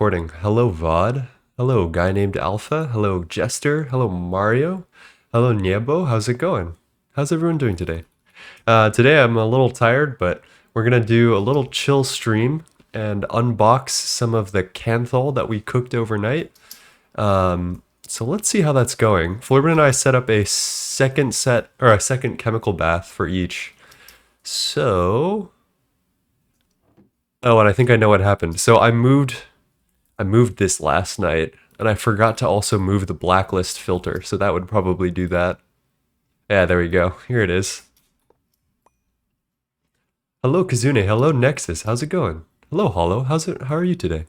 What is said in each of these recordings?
recording. Hello, VOD. Hello, guy named Alpha. Hello, Jester. Hello, Mario. Hello, Niebo. How's it going? How's everyone doing today? Today I'm a little tired, but we're gonna do a little chill stream and unbox some of the canthal that we cooked overnight. So let's see how that's going. Flurban and I set up a second set, or a second chemical bath for each. So, oh, and I think I know what happened. So I moved this last night, and I forgot to also move the blacklist filter, so that would probably do that. Yeah, there we go. Here it is. Hello, Kazune. Hello, Nexus. How's it going? Hello, Hollow. How are you today?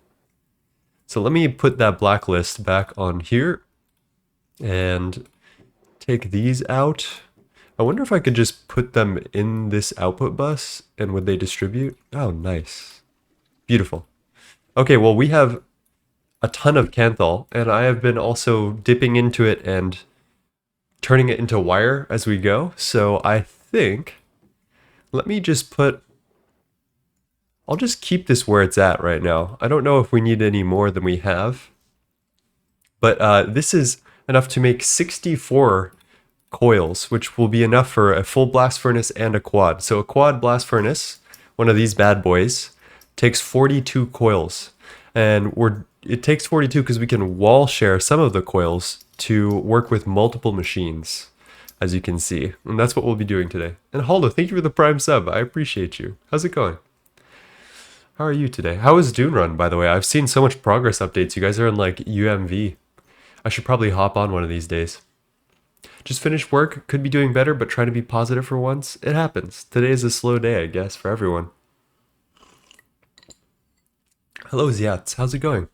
So let me put that blacklist back on here and take these out. I wonder if I could just put them in this output bus and would they distribute? Oh, nice. Beautiful. Okay, well, we have a ton of Canthal, and I have been also dipping into it and turning it into wire as we go. So I think, let me just I'll just keep this where it's at right now. I don't know if we need any more than we have, but this is enough to make 64 coils, which will be enough for a full blast furnace and a quad. So a quad blast furnace, one of these bad boys, takes 42 coils. And it takes 42 because we can wall share some of the coils to work with multiple machines, as you can see. And that's what we'll be doing today. And Holdo, thank you for the prime sub. I appreciate you. How's it going? How are you today? How is Dune Run, by the way? I've seen so much progress updates. You guys are in like UMV. I should probably hop on one of these days. Just finished work. Could be doing better, but trying to be positive for once. It happens. Today is a slow day, I guess, for everyone. Hello, Ziats. How's it going?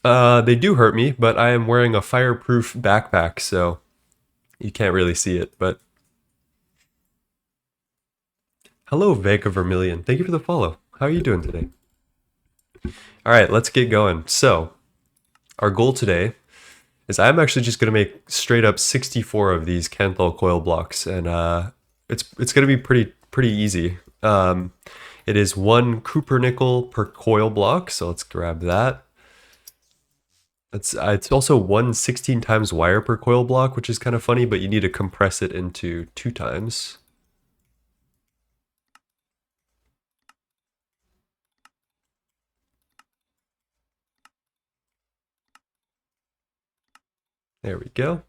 They do hurt me, but I am wearing a fireproof backpack, so you can't really see it, but... Hello, Vega Vermilion. Thank you for the follow. How are you doing today? Alright, let's get going. So, our goal today is I'm actually just going to make straight up 64 of these Canthal coil blocks, and it's going to be pretty easy. It is 1 Cooper nickel per coil block, so let's grab that. It's also 1 16 times wire per coil block, which is kind of funny, but you need to compress it into 2 times. There we go.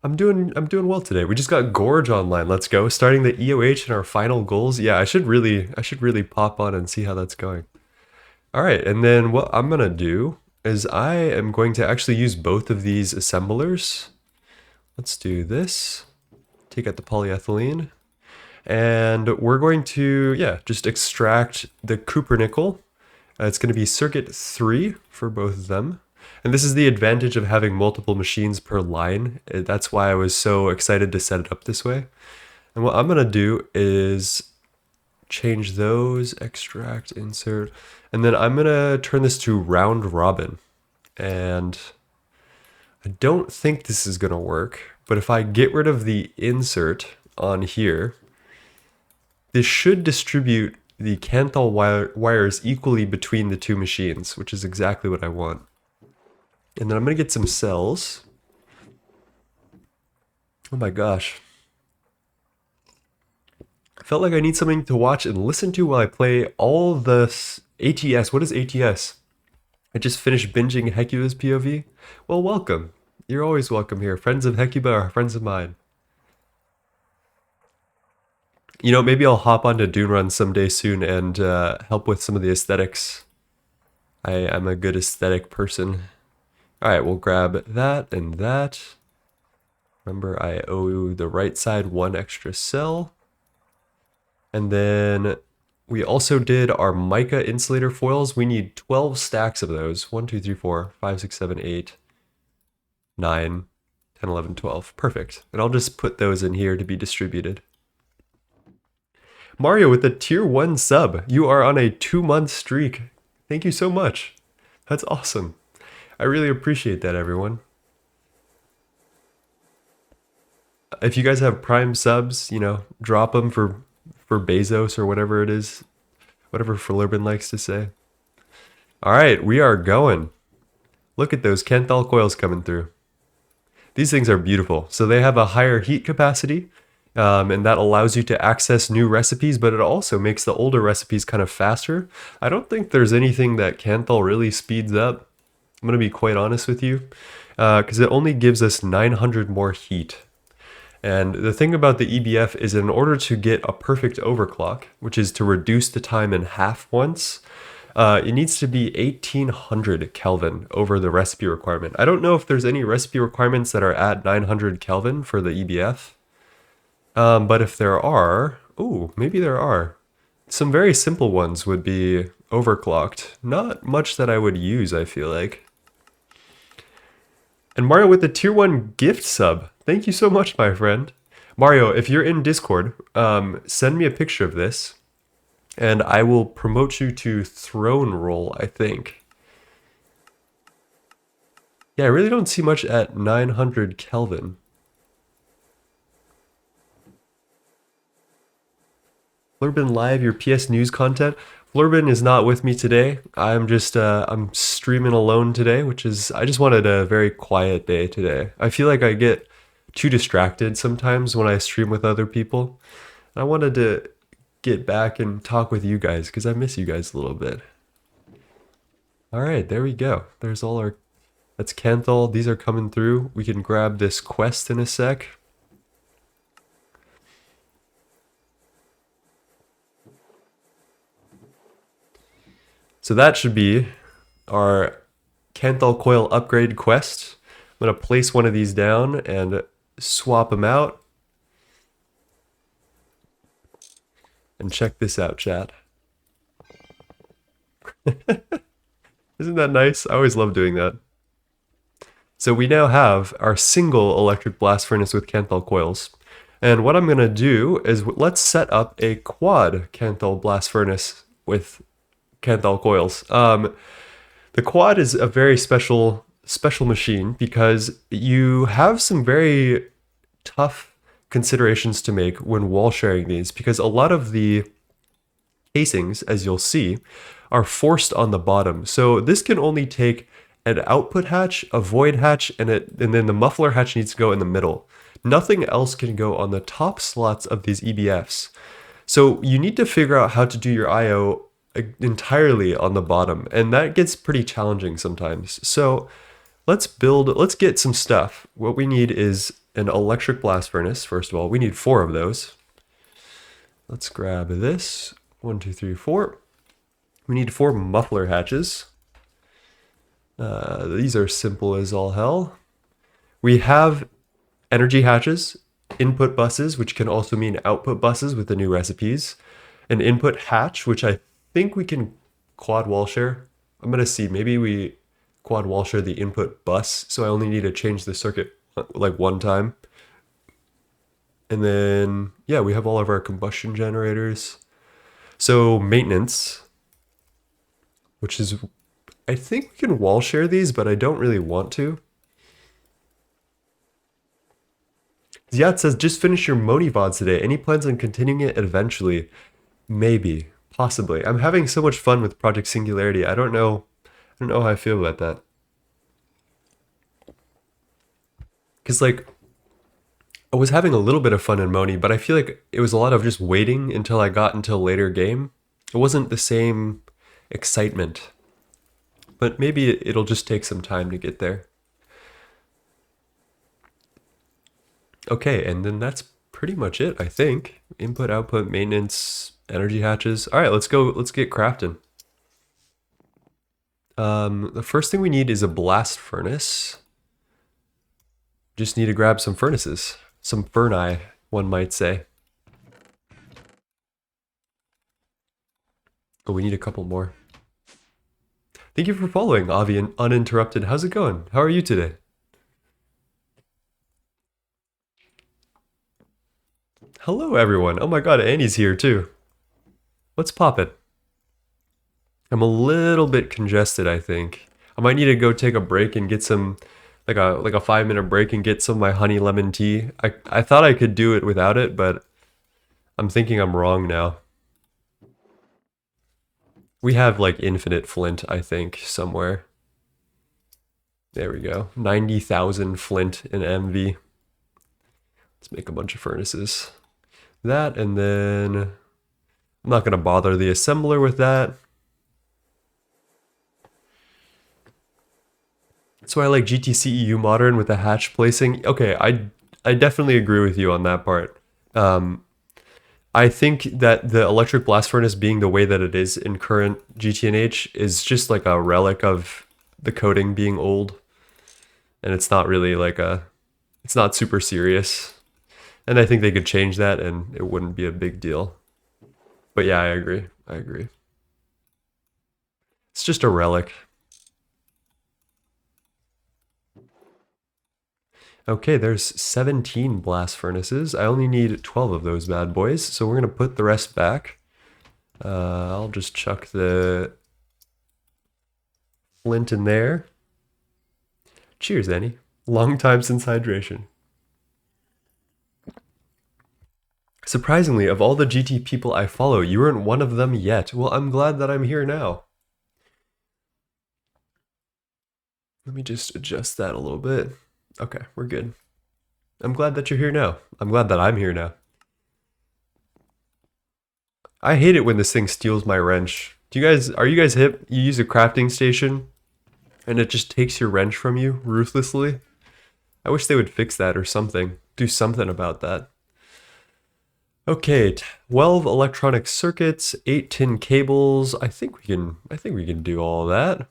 I'm doing well today. We just got Gorge online. Let's go. Starting the EOH and our final goals. Yeah, I should really pop on and see how that's going. All right, and then what I'm gonna do is I am going to actually use both of these assemblers. Let's do this. Take out the polyethylene. And we're going to, yeah, just extract the Cooper nickel. It's going to be circuit 3 for both of them. And this is the advantage of having multiple machines per line. That's why I was so excited to set it up this way. And what I'm going to do is change those, extract, insert, and then I'm going to turn this to round robin. And I don't think this is going to work, but if I get rid of the insert on here, this should distribute the Canthal wires equally between the 2 machines, which is exactly what I want. And then I'm going to get some cells. Oh my gosh. I felt like I need something to watch and listen to while I play all the ATS. What is ATS? I just finished binging Hecuba's POV. Well, welcome. You're always welcome here. Friends of Hecuba are friends of mine. You know, maybe I'll hop onto Dune Run someday soon and help with some of the aesthetics. I'm a good aesthetic person. Alright, we'll grab that and that. Remember, I owe the right side 1 extra cell. And then we also did our mica insulator foils. We need 12 stacks of those. 1, 2, 3, 4, 5, 6, 7, 8, 9, 10, 11, 12. Perfect. And I'll just put those in here to be distributed. Mario with a tier 1 sub. You are on a 2-month streak. Thank you so much. That's awesome. I really appreciate that, everyone. If you guys have prime subs, you know, drop them for Bezos or whatever it is. Whatever Flurban likes to say. All right, we are going. Look at those Kenthal coils coming through. These things are beautiful. So they have a higher heat capacity, and that allows you to access new recipes, but it also makes the older recipes kind of faster. I don't think there's anything that Kenthal really speeds up. I'm going to be quite honest with you, because it only gives us 900 more heat. And the thing about the EBF is in order to get a perfect overclock, which is to reduce the time in half once, it needs to be 1800 Kelvin over the recipe requirement. I don't know if there's any recipe requirements that are at 900 Kelvin for the EBF. But if there are, ooh, maybe there are. Some very simple ones would be overclocked. Not much that I would use, I feel like. And Mario with the tier 1 gift sub. Thank you so much, my friend. Mario, if you're in Discord, send me a picture of this, and I will promote you to throne roll, I think. Yeah, I really don't see much at 900 Kelvin. Flurbin Live, your PS News content. Flurbin is not with me today. I'm just, I'm streaming alone today, which is, I just wanted a very quiet day today. I feel like I get too distracted sometimes when I stream with other people. I wanted to get back and talk with you guys because I miss you guys a little bit. All right, there we go. There's all our, that's Kenthal. These are coming through. We can grab this quest in a sec. So that should be our Kenthal coil upgrade quest. I'm going to place one of these down and swap them out. And check this out, chat. Isn't that nice? I always love doing that. So we now have our single electric blast furnace with Kenthal coils. And what I'm going to do is let's set up a quad Kenthal blast furnace with Kenthal coils. The quad is a very special machine because you have some very tough considerations to make when wall sharing these, because a lot of the casings, as you'll see, are forced on the bottom. So this can only take an output hatch, a void hatch, and then the muffler hatch needs to go in the middle. Nothing else can go on the top slots of these EBFs. So you need to figure out how to do your IO entirely on the bottom, and that gets pretty challenging sometimes. So let's get some stuff. What we need is an electric blast furnace. First of all, we need 4 of those. Let's grab this. 1, 2, 3, 4. We need 4 muffler hatches. These are simple as all hell. We have energy hatches, input buses, which can also mean output buses with the new recipes, an input hatch, which I think we can quad wall share. I'm going to see, maybe we quad wall share the input bus, so I only need to change the circuit like one time. And then, yeah, we have all of our combustion generators. So maintenance, which is, I think we can wall share these, but I don't really want to. Ziad says, just finish your Moni VODs today. Any plans on continuing it eventually? Maybe. Possibly. I'm having so much fun with Project Singularity. I don't know how I feel about that. Because, like, I was having a little bit of fun in Moni, but I feel like it was a lot of just waiting until I got into a later game. It wasn't the same excitement. But maybe it'll just take some time to get there. Okay, and then that's pretty much it, I think. Input, output, maintenance, energy hatches. All right, let's go. Let's get crafting. The first thing we need is a blast furnace. Just need to grab some furnaces. Some furni, one might say. Oh, we need a couple more. Thank you for following, Avi and Uninterrupted. How's it going? How are you today? Hello, everyone. Oh my god, Annie's here too. Let's pop it. I'm a little bit congested, I think. I might need to go take a break and get some, like a 5-minute break and get some of my honey lemon tea. I thought I could do it without it, but I'm thinking I'm wrong now. We have like infinite flint, I think, somewhere. There we go. 90,000 flint in MV. Let's make a bunch of furnaces. That, and then I'm not going to bother the assembler with that. That's why I like GTCEU Modern with the hatch placing. Okay, I definitely agree with you on that part. I think that the electric blast furnace being the way that it is in current GTNH is just like a relic of the coding being old. And it's not really like it's not super serious. And I think they could change that and it wouldn't be a big deal. But yeah, I agree. I agree. It's just a relic. Okay, there's 17 blast furnaces. I only need 12 of those bad boys, so we're going to put the rest back. I'll just chuck the flint in there. Cheers, Annie. Long time since hydration. Surprisingly, of all the GT people I follow, you weren't one of them yet. Well, I'm glad that I'm here now. Let me just adjust that a little bit. Okay, we're good. I'm glad that you're here now. I'm glad that I'm here now. I hate it when this thing steals my wrench. Are you guys hip? You use a crafting station and it just takes your wrench from you ruthlessly? I wish they would fix that or something. Do something about that. Okay, 12 electronic circuits, 8 tin cables. I think we can do all that.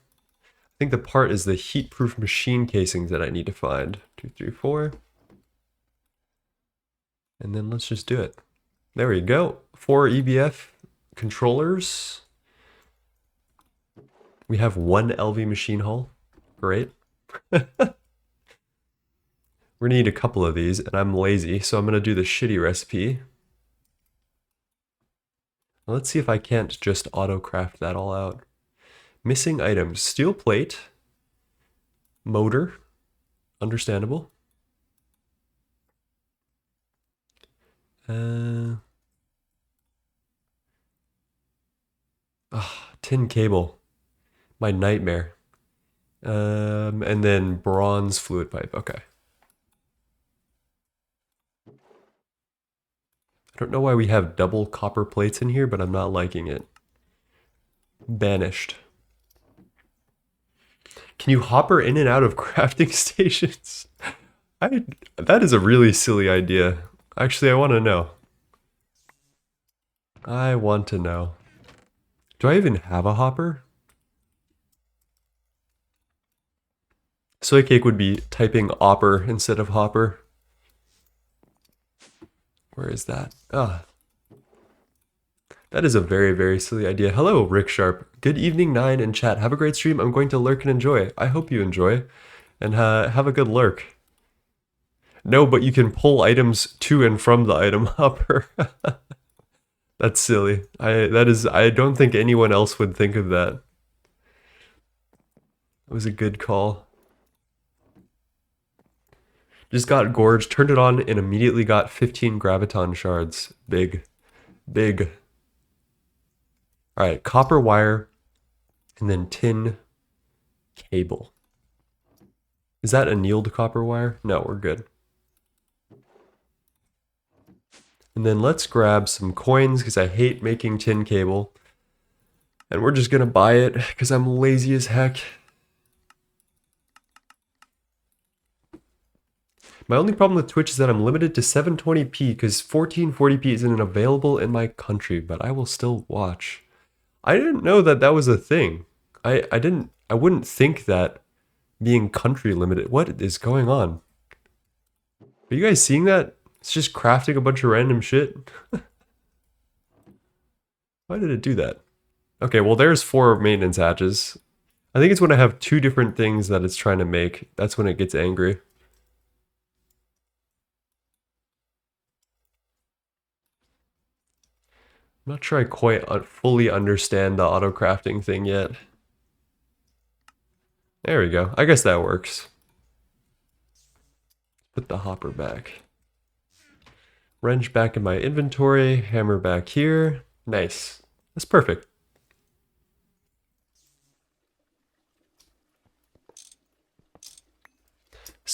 I think the part is the heat-proof machine casings that I need to find. 2, 3, 4. And then let's just do it. There we go. 4 EBF controllers. We have 1 LV machine hull. Great. We're gonna need a couple of these, and I'm lazy, so I'm gonna do the shitty recipe. Let's see if I can't just auto-craft that all out. Missing items. Steel plate. Motor. Understandable. Tin cable. My nightmare. And then bronze fluid pipe. Okay. I don't know why we have double copper plates in here, but I'm not liking it. Banished. Can you hopper in and out of crafting stations? That is a really silly idea. Actually, I want to know. I want to know. Do I even have a hopper? Soy cake would be typing opper instead of hopper. Where is that? Ah. That is a very, very silly idea. Hello, Rick Sharp. Good evening, 9 and chat. Have a great stream. I'm going to lurk and enjoy. I hope you enjoy. And have a good lurk. No, but you can pull items to and from the item hopper. That's silly. I don't think anyone else would think of that. It was a good call. Just got gorged, turned it on, and immediately got 15 graviton shards. Big. Big. Alright, copper wire, and then tin cable. Is that annealed copper wire? No, we're good. And then let's grab some coins, because I hate making tin cable. And we're just going to buy it, because I'm lazy as heck. My only problem with Twitch is that I'm limited to 720p, because 1440p isn't available in my country, but I will still watch. I didn't know that that was a thing. I wouldn't think that being country limited. What is going on? Are you guys seeing that? It's just crafting a bunch of random shit. Why did it do that? Okay, well there's 4 maintenance hatches. I think it's when I have 2 different things that it's trying to make. That's when it gets angry. I'm not sure I quite fully understand the auto crafting thing yet. There we go. I guess that works. Put the hopper back. Wrench back in my inventory. Hammer back here. Nice. That's perfect.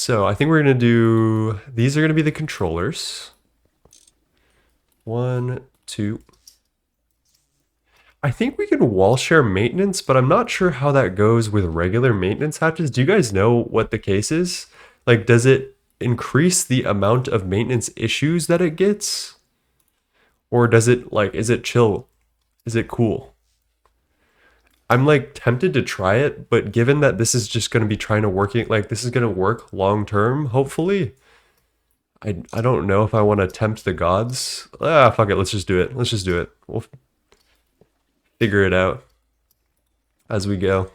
So I think we're gonna do, these are gonna be the controllers. 1, 2. I think we can wall share maintenance, but I'm not sure how that goes with regular maintenance hatches. Do you guys know what the case is? Like, does it increase the amount of maintenance issues that it gets? Or does it, like, is it chill? Is it cool? I'm like tempted to try it, but given that this is just going to be trying to working, like this is going to work long term, hopefully, I don't know if I want to tempt the gods. Ah, fuck it, let's just do it. Let's just do it. We'll figure it out as we go.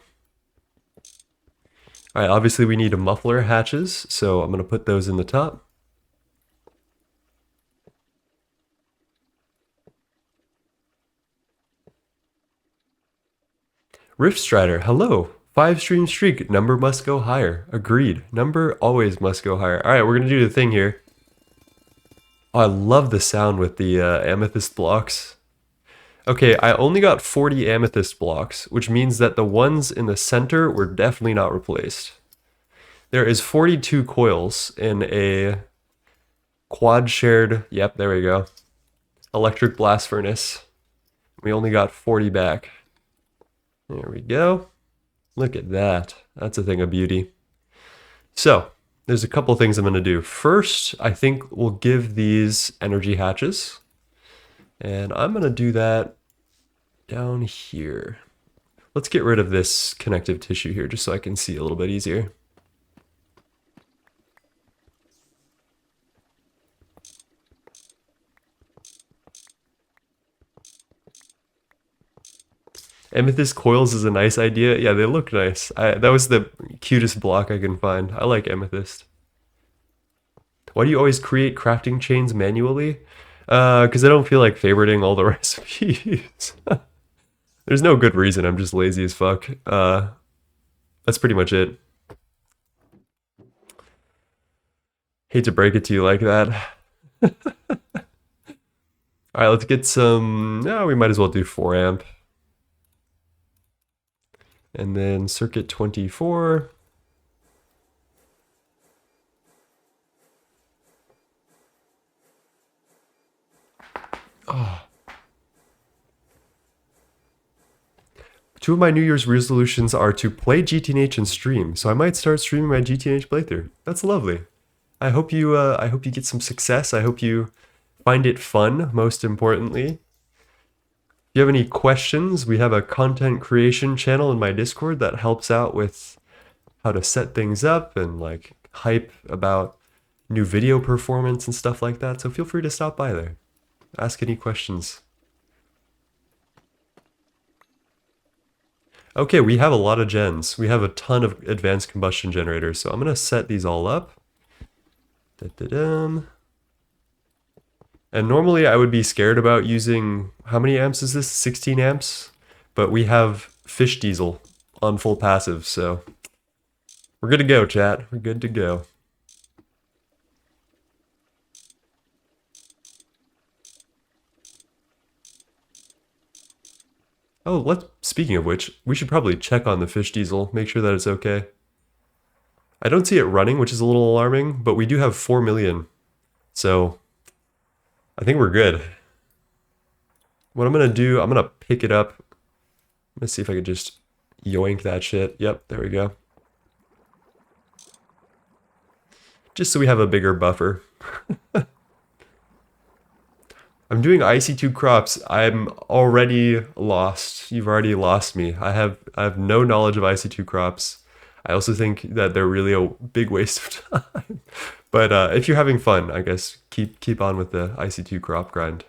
All right, obviously we need a muffler hatches, so I'm going to put those in the top. Rift Strider, hello. 5-stream streak, number must go higher. Agreed. Number always must go higher. All right, we're going to do the thing here. Oh, I love the sound with the amethyst blocks. Okay, I only got 40 amethyst blocks, which means that the ones in the center were definitely not replaced. There is 42 coils in a quad shared, yep, there we go, electric blast furnace. We only got 40 back. There we go. Look at that. That's a thing of beauty. So, there's a couple things I'm going to do. First, I think we'll give these energy hatches. And I'm going to do that down here. Let's get rid of this connective tissue here just so I can see a little bit easier. Amethyst coils is a nice idea. Yeah, they look nice. That was the cutest block I can find. I like amethyst. Why do you always create crafting chains manually? Because I don't feel like favoriting all the recipes. There's no good reason. I'm just lazy as fuck. That's pretty much it. Hate to break it to you like that. All right, let's get some. No, we might as well do 4 amp. And then circuit 24. Oh. Two of my New Year's resolutions are to play GTNH and stream, so I might start streaming my GTNH playthrough. That's lovely. I hope you get some success. I hope you find it fun, most importantly. If you have any questions, we have a content creation channel in my Discord that helps out with how to set things up and like hype about new video performance and stuff like that. So feel free to stop by there. Ask any questions. Okay, we have a lot of gens. We have a ton of advanced combustion generators. So I'm going to set these all up. Da-da-dum. And normally I would be scared about using, how many amps is this? 16 amps? But we have fish diesel on full passive, so we're good to go, chat. We're good to go. Oh, speaking of which, we should probably check on the fish diesel, make sure that it's okay. I don't see it running, which is a little alarming, but we do have 4 million. So I think we're good. What I'm going to do, I'm going to pick it up. Let's see if I could just yoink that shit. Yep, there we go. Just so we have a bigger buffer. I'm doing IC2 crops. I'm already lost. You've already lost me. I have no knowledge of IC2 crops. I also think that they're really a big waste of time. But if you're having fun, I guess keep on with the IC2 crop grind.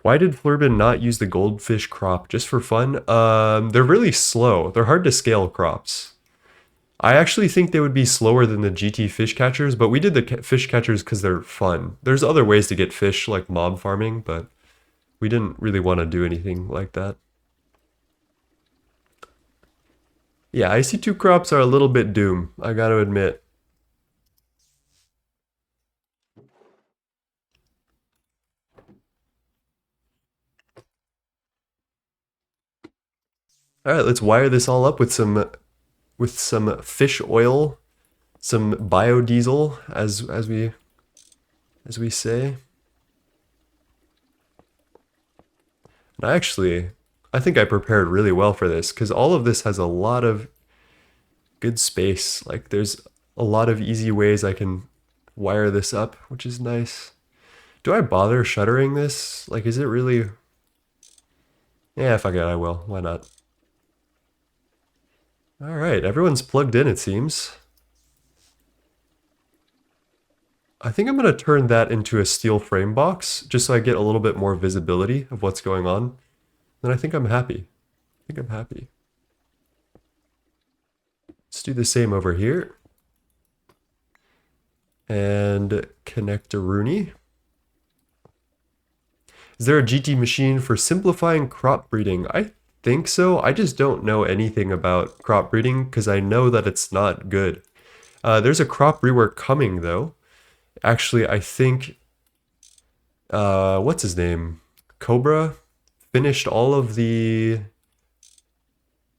Why did Flurbin not use the goldfish crop just for fun? They're really slow. They're hard to scale crops. I actually think they would be slower than the GT fish catchers, but we did the fish catchers because they're fun. There's other ways to get fish, like mob farming, but we didn't really want to do anything like that. Yeah, IC2 crops are a little bit doom, I gotta admit. All right, let's wire this all up with some fish oil, some biodiesel, as we say. And I think I prepared really well for this because all of this has a lot of good space. Like there's a lot of easy ways I can wire this up, which is nice. Do I bother shuttering this? Like, is it really? Yeah, fuck it, I will. Why not? All right, everyone's plugged in, it seems. I think I'm going to turn that into a steel frame box just so I get a little bit more visibility of what's going on. Then I think I'm happy. I think I'm happy. Let's do the same over here. And connect a Rooney. Is there a GT machine for simplifying crop breeding? I think so. I just don't know anything about crop breeding because I know that it's not good. There's a crop rework coming though. Actually, I think, what's his name? Cobra finished all of the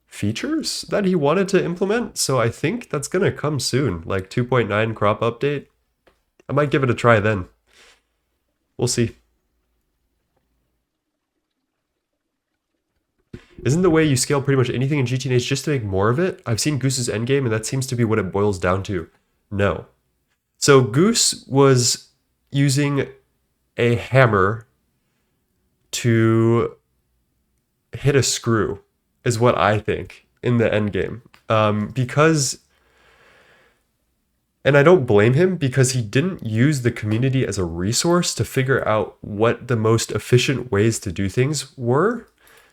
features that he wanted to implement. So I think that's going to come soon, like 2.9 crop update. I might give it a try then. We'll see. Isn't the way you scale pretty much anything in GTNH just to make more of it? I've seen Goose's endgame and that seems to be what it boils down to. No. So Goose was using a hammer to hit a screw, is what I think, in the endgame. Because, and I don't blame him, because he didn't use the community as a resource to figure out what the most efficient ways to do things were.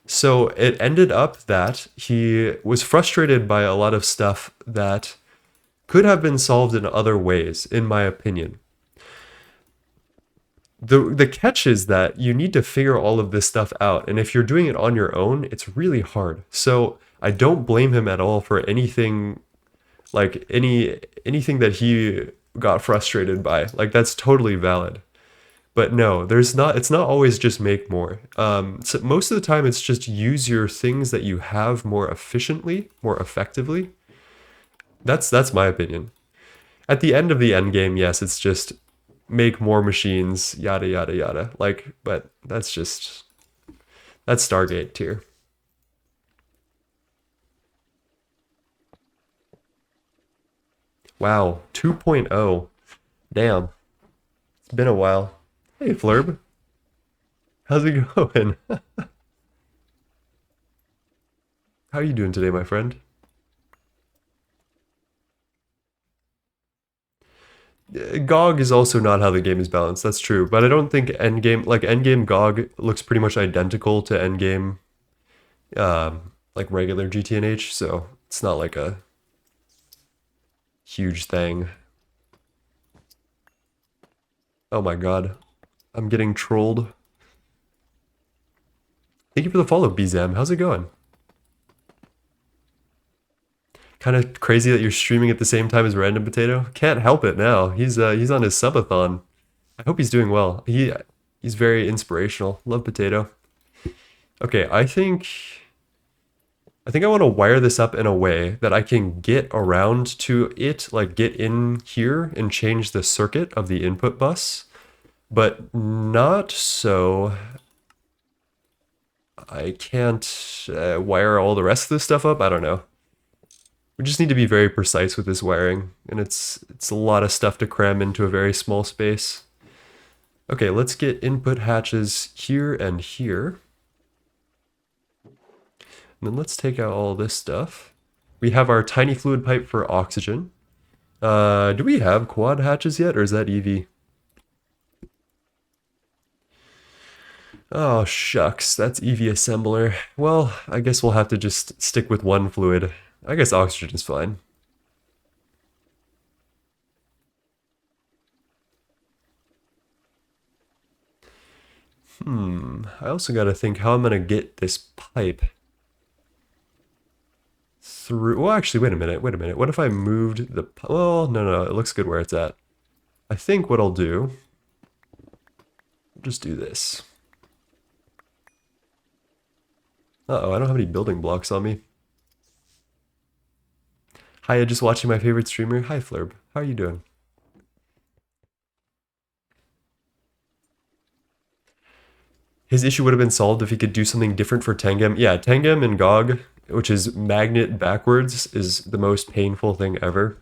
So it ended up that he was frustrated by a lot of stuff that could have been solved in other ways, in my opinion. The catch is that you need to figure all of this stuff out, and if you're doing it on your own, it's really hard. So I don't blame him at all for anything, like anything that he got frustrated by. Like that's totally valid. But no, there's not. It's not always just make more. So most of the time, it's just use your things that you have more efficiently, more effectively. That's my opinion. At the end of the end game, yes, it's just make more machines, yada yada yada. Like, but that's Stargate tier. Wow, 2.0. Damn, it's been a while. Hey, Flurb. How's it going? How are you doing today, my friend? GOG is also not how the game is balanced, that's true. But I don't think endgame GOG looks pretty much identical to endgame, like regular GTNH, so it's not like a huge thing. Oh my god. I'm getting trolled. Thank you for the follow, Bzam. How's it going? Kind of crazy that you're streaming at the same time as Random Potato. Can't help it now. He's on his subathon. I hope he's doing well. He's very inspirational. Love Potato. Okay, I think I want to wire this up in a way that I can get around to it, like get in here and change the circuit of the input bus, but not so I can't wire all the rest of this stuff up. I don't know. We just need to be very precise with this wiring, and it's a lot of stuff to cram into a very small space. Okay, let's get input hatches here and here. And then let's take out all this stuff. We have our tiny fluid pipe for oxygen. Do we have quad hatches yet, or is that EV? Oh, shucks, that's EV assembler. Well, I guess we'll have to just stick with one fluid. I guess oxygen is fine. I also gotta think how I'm gonna get this pipe through. Well, actually, wait a minute. What if I moved the... Oh, no, it looks good where it's at. I think what I'll do... Just do this. Uh-oh, I don't have any building blocks on me. Hiya, just watching my favorite streamer. Hi, Flurb. How are you doing? His issue would have been solved if he could do something different for Tangem. Yeah, Tangem and GOG, which is magnet backwards, is the most painful thing ever.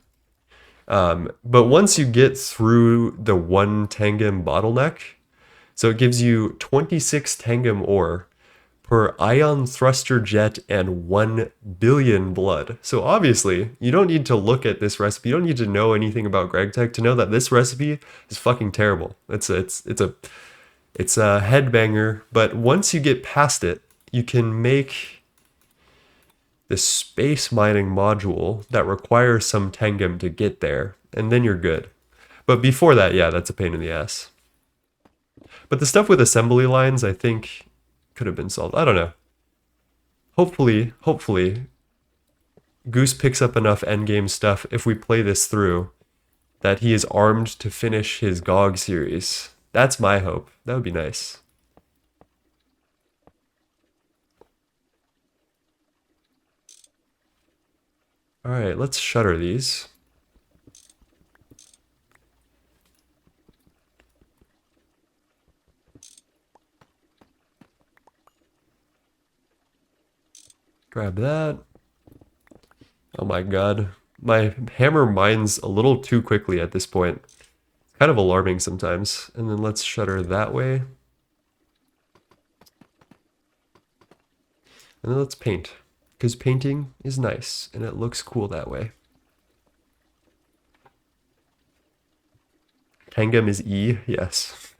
But once you get through the one Tangem bottleneck, so it gives you 26 Tangem ore per ion thruster jet and 1 billion blood. So obviously, you don't need to look at this recipe. You don't need to know anything about Gregtech to know that this recipe is fucking terrible. It's a headbanger, but once you get past it, you can make the space mining module that requires some Tangem to get there, and then you're good. But before that, yeah, that's a pain in the ass. But the stuff with assembly lines, I think, could have been solved. I don't know. Hopefully, Goose picks up enough endgame stuff if we play this through that he is armed to finish his GOG series. That's my hope. That would be nice. All right, let's shutter these. Grab that. Oh my god. My hammer mines a little too quickly at this point. It's kind of alarming sometimes. And then let's shutter that way. And then let's paint. Because painting is nice, and it looks cool that way. Tangem is E, yes.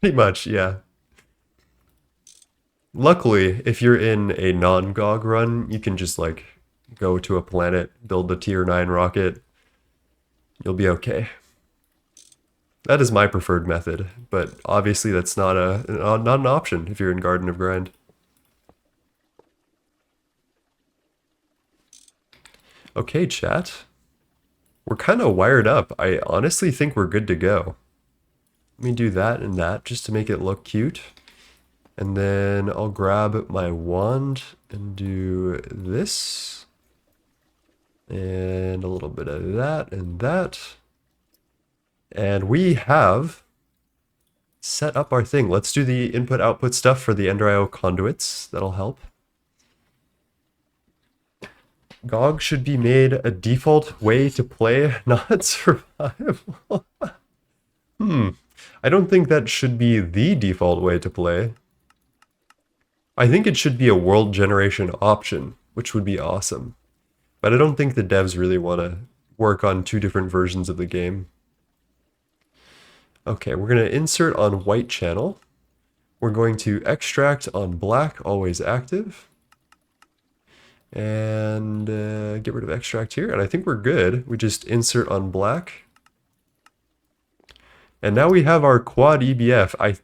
Pretty much, yeah. Luckily, if you're in a non-GOG run, you can just like go to a planet, build the tier 9 rocket. You'll be okay. That is my preferred method, but obviously that's not an option if you're in Garden of Grind. Okay, chat. We're kind of wired up. I honestly think we're good to go. Let me do that and that just to make it look cute. And then I'll grab my wand and do this. And a little bit of that and that. And we have set up our thing. Let's do the input-output stuff for the EnderIO conduits. That'll help. GOG should be made a default way to play, not survival. I don't think that should be the default way to play. I think it should be a world generation option, which would be awesome. But I don't think the devs really want to work on two different versions of the game. Okay, we're going to insert on white channel. We're going to extract on black, always active. And get rid of extract here. And I think we're good. We just insert on black. And now we have our quad EBF. I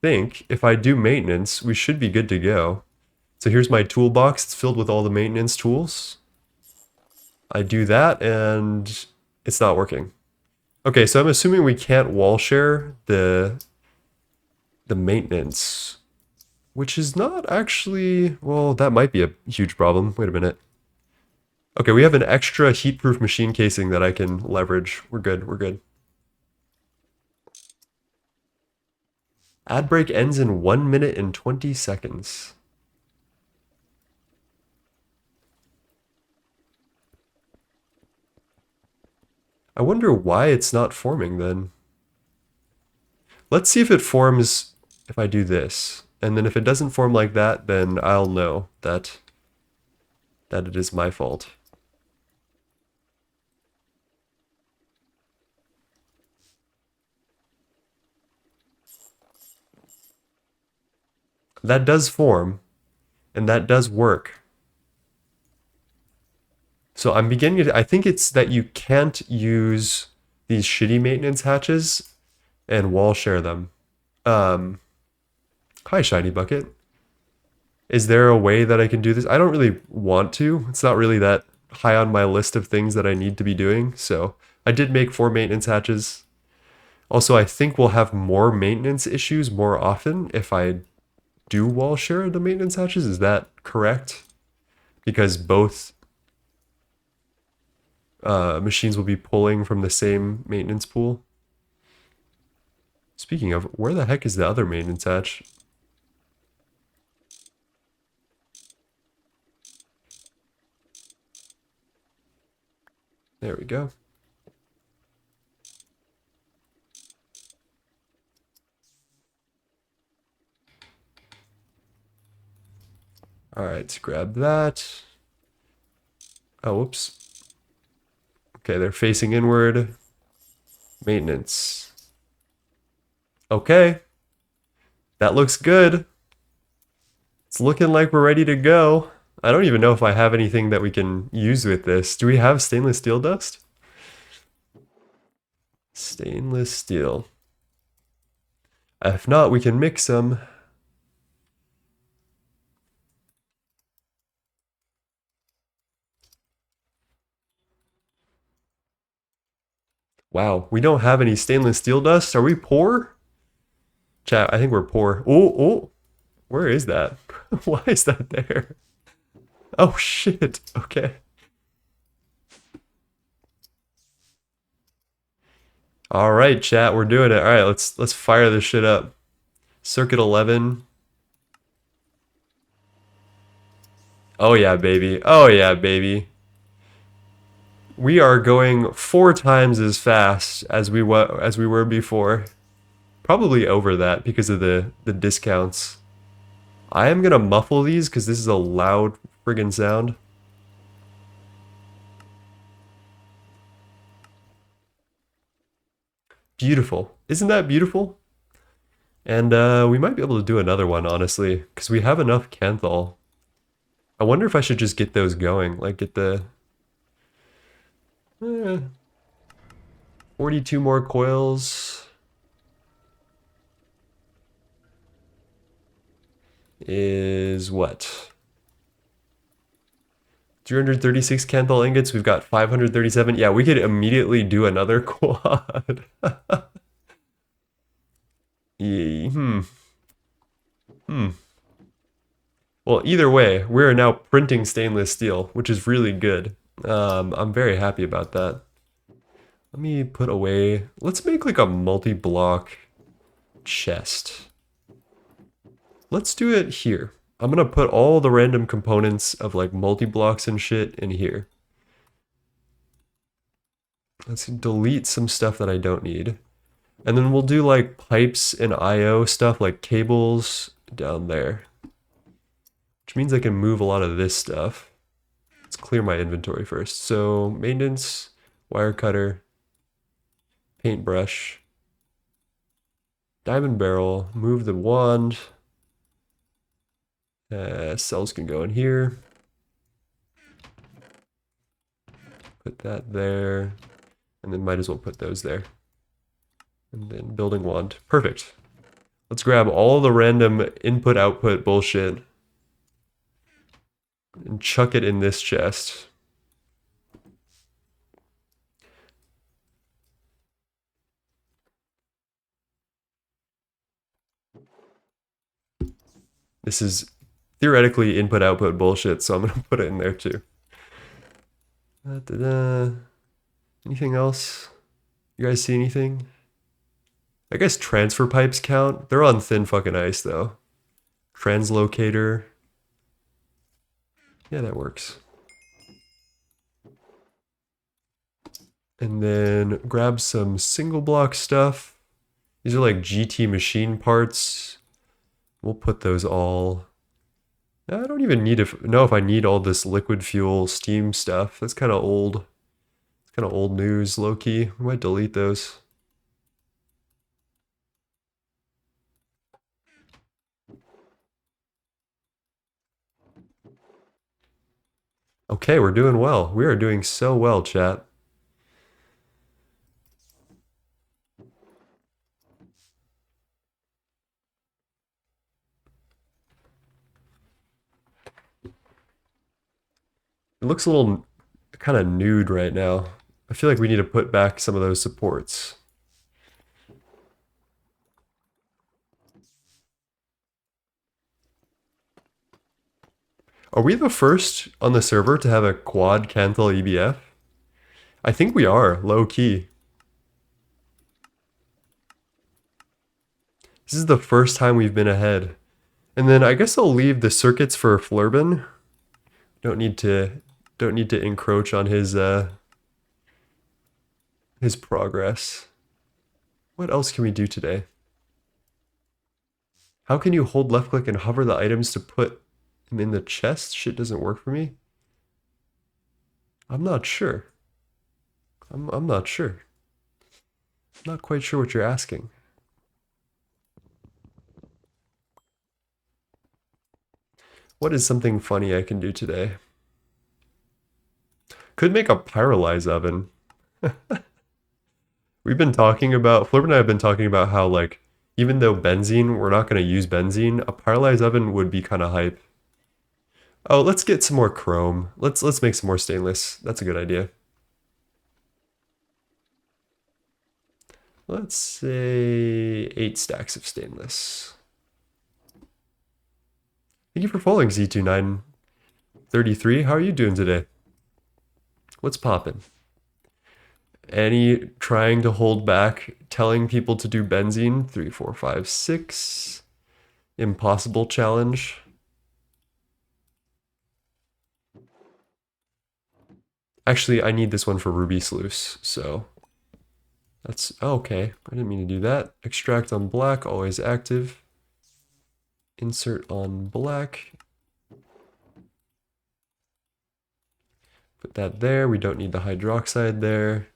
think if I do maintenance, we should be good to go. So here's my toolbox. It's filled with all the maintenance tools. I do that and it's not working. Okay, so I'm assuming we can't wall share the maintenance, which is not actually, well, that might be a huge problem. Wait a minute. Okay, we have an extra heat-proof machine casing that I can leverage. We're good, we're good. Ad break ends in 1 minute and 20 seconds. I wonder why it's not forming then. Let's see if it forms if I do this. And then if it doesn't form like that, then I'll know that it is my fault. That does form, and that does work. So I'm beginning to, I think it's that you can't use these shitty maintenance hatches and wall share them. Hi, Shiny Bucket. Is there a way that I can do this? I don't really want to. It's not really that high on my list of things that I need to be doing. So I did make 4 maintenance hatches. Also, I think we'll have more maintenance issues more often if I do wall share the maintenance hatches? Is that correct? Because both machines will be pulling from the same maintenance pool. Speaking of, where the heck is the other maintenance hatch? There we go. All right, grab that. Oh, whoops. Okay, they're facing inward. Maintenance. Okay. That looks good. It's looking like we're ready to go. I don't even know if I have anything that we can use with this. Do we have stainless steel dust? Stainless steel. If not, we can mix some. Wow, we don't have any stainless steel dust. Are we poor? Chat, I think we're poor. Oh, where is that? Why is that there? Oh shit. Okay. All right, chat, we're doing it. All right, let's fire this shit up. Circuit 11. Oh yeah, baby. Oh yeah, baby. We are going 4 times as fast as we were before. Probably over that because of the discounts. I am gonna muffle these because this is a loud friggin' sound. Beautiful. Isn't that beautiful? And we might be able to do another one, honestly, because we have enough Kanthal. I wonder if I should just get those going, like get the 42 more coils is what? 336 Kanthal ingots, we've got 537. Yeah, we could immediately do another quad. Hmm. Well, either way, we're now printing stainless steel, which is really good. I'm very happy about that. Let me put away, let's make like a multi-block chest. Let's do it here. I'm gonna put all the random components of like multi-blocks and shit in here. Let's delete some stuff that I don't need. And then we'll do like pipes and IO stuff like cables down there. Which means I can move a lot of this stuff. Let's clear my inventory first. So maintenance, wire cutter, paintbrush, diamond barrel, move the wand. Cells can go in here. Put that there. And then might as well put those there. And then building wand. Perfect. Let's grab all the random input-output bullshit and chuck it in this chest. This is theoretically input-output bullshit, so I'm going to put it in there too. Anything else? You guys see anything? I guess transfer pipes count. They're on thin fucking ice though. Translocator. Yeah, that works. And then grab some single block stuff. These are like GT machine parts. We'll put those all. I don't even know if I need all this liquid fuel steam stuff. That's kind of old. It's kind of old news, low key. We might delete those. Okay, we're doing well. We are doing so well, chat. It looks a little kind of nude right now. I feel like we need to put back some of those supports. Are we the first on the server to have a quad Canthal EBF? I think we are, low key. This is the first time we've been ahead. And then I guess I'll leave the circuits for Flurbin. Don't need to encroach on his progress. What else can we do today? How can you hold left click and hover the items to put them in the chest? Shit doesn't work for me. I'm not sure. I'm not sure. Not quite sure what you're asking. What is something funny I can do today? Could make a pyrolyze oven. We've been talking about, Flip and I have been talking about how, like, even though benzene, we're not going to use benzene, a pyrolyze oven would be kind of hype. Oh, let's get some more chrome. Let's make some more stainless. That's a good idea. Let's say 8 stacks of stainless. Thank you for following Z2933. How are you doing today? What's poppin'? Any trying to hold back, telling people to do benzene? 3, 4, 5, 6. Impossible challenge. Actually, I need this one for ruby sluice, so that's okay. I didn't mean to do that. Extract on black, always active. Insert on black. Put that there. We don't need the hydroxide there.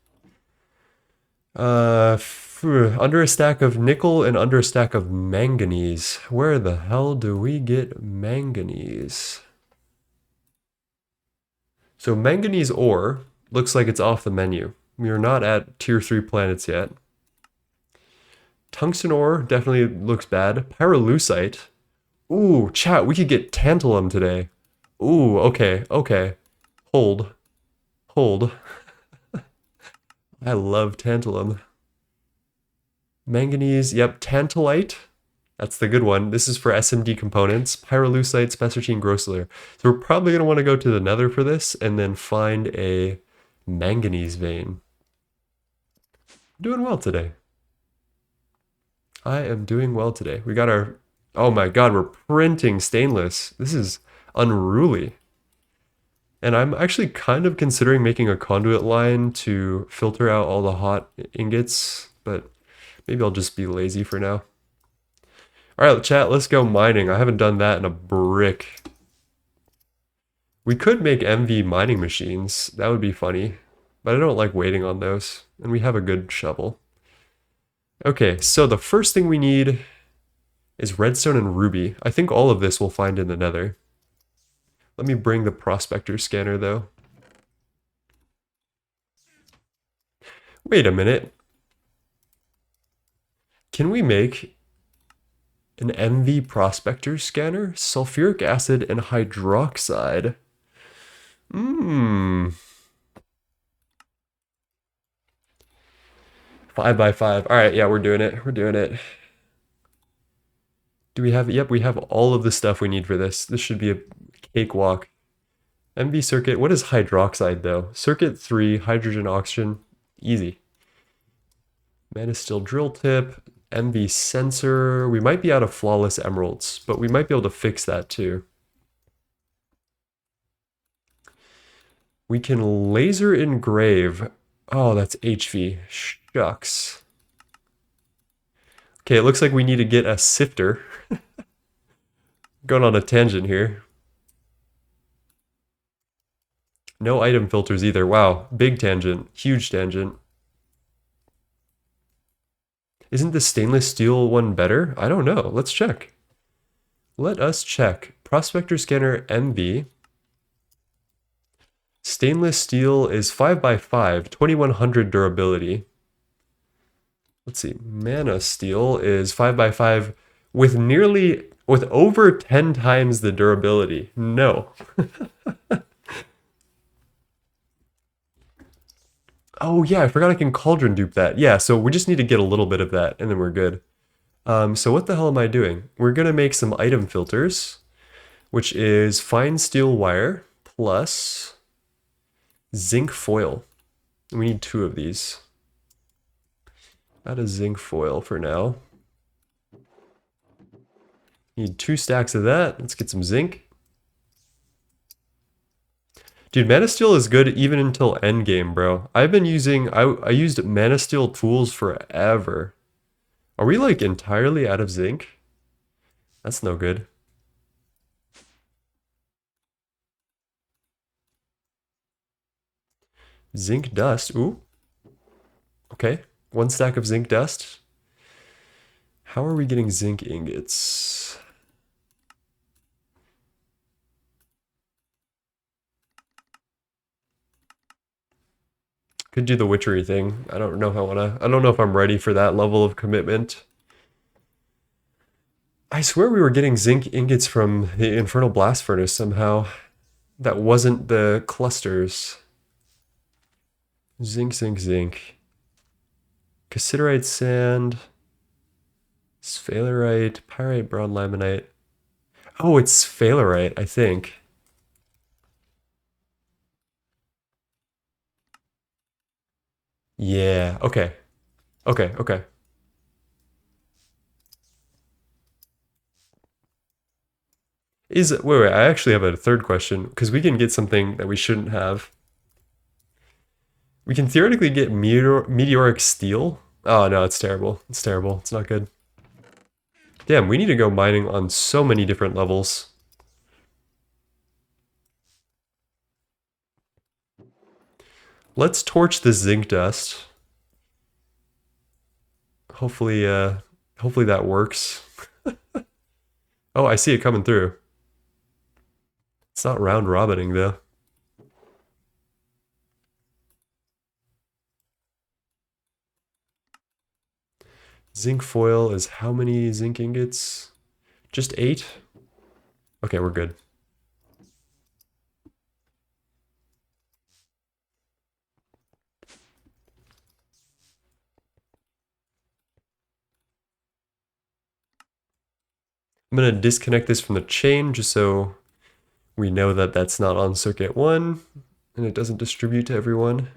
Under a stack of nickel and under a stack of manganese. Where the hell do we get manganese? So manganese ore looks like it's off the menu. We are not at tier 3 planets yet. Tungsten ore definitely looks bad. Pyrolusite. Ooh, chat, we could get tantalum today. Ooh, okay. Hold. I love tantalum. Manganese, yep, tantalite. That's the good one. This is for SMD components. Pyrolusite, spessartine, grosslayer. So we're probably going to want to go to the nether for this and then find a manganese vein. Doing well today. I am doing well today. We got our... Oh my god, we're printing stainless. This is unruly. And I'm actually kind of considering making a conduit line to filter out all the hot ingots, but maybe I'll just be lazy for now. Alright, chat, let's go mining. I haven't done that in a brick. We could make MV mining machines. That would be funny. But I don't like waiting on those. And we have a good shovel. Okay, so the first thing we need is redstone and ruby. I think all of this we'll find in the nether. Let me bring the prospector scanner though. Wait a minute. Can we make an MV prospector scanner? Sulfuric acid and hydroxide. 5 by 5. All right, yeah, we're doing it. Do we have, yep, we have all of the stuff we need for this. This should be a cakewalk. MV circuit, what is hydroxide though? Circuit 3, hydrogen, oxygen, easy. Manasteel drill tip, MV sensor. We might be out of flawless emeralds, but we might be able to fix that too. We can laser engrave. Oh, that's HV. Shucks. Okay, it looks like we need to get a sifter. Going on a tangent here. No item filters either. Wow, big tangent, huge tangent. Isn't the stainless steel one better? I don't know. Let's check. Let us check. Prospector scanner MV. Stainless steel is 5 by 5, 2100 durability. Let's see. Mana steel is 5 by 5 with over 10 times the durability. No. Oh yeah, I forgot I can cauldron dupe that. Yeah, so we just need to get a little bit of that and then we're good. So what the hell am I doing? We're gonna make some item filters. which is fine steel wire plus zinc foil. We need 2 of these. Add a zinc foil for now. Need 2 stacks of that. Let's get some zinc. Dude, Mana Steel is good even until endgame, bro. I've been using... I used Mana Steel tools forever. Are we, like, entirely out of zinc? That's no good. Zinc dust. Ooh. Okay. 1 stack of zinc dust. How are we getting zinc ingots? Could do the witchery thing. I don't know if I wanna... I don't know if I'm ready for that level of commitment. I swear we were getting zinc ingots from the Infernal Blast Furnace somehow. That wasn't the clusters. Zinc, zinc, zinc. Cassiterite sand. Sphalerite, pyrite, brown laminate. Oh, it's sphalerite, I think. Yeah, okay. Okay, okay. Wait, I actually have a third question, because we can get something that we shouldn't have. We can theoretically get meteoric steel. Oh no, it's terrible. It's terrible. It's not good. Damn, we need to go mining on so many different levels. Let's torch the zinc dust. Hopefully, hopefully that works. Oh, I see it coming through. It's not round robining though. Zinc foil is how many zinc ingots? Just 8? Okay, we're good. I'm going to disconnect this from the chain just so we know that that's not on circuit 1 and it doesn't distribute to everyone.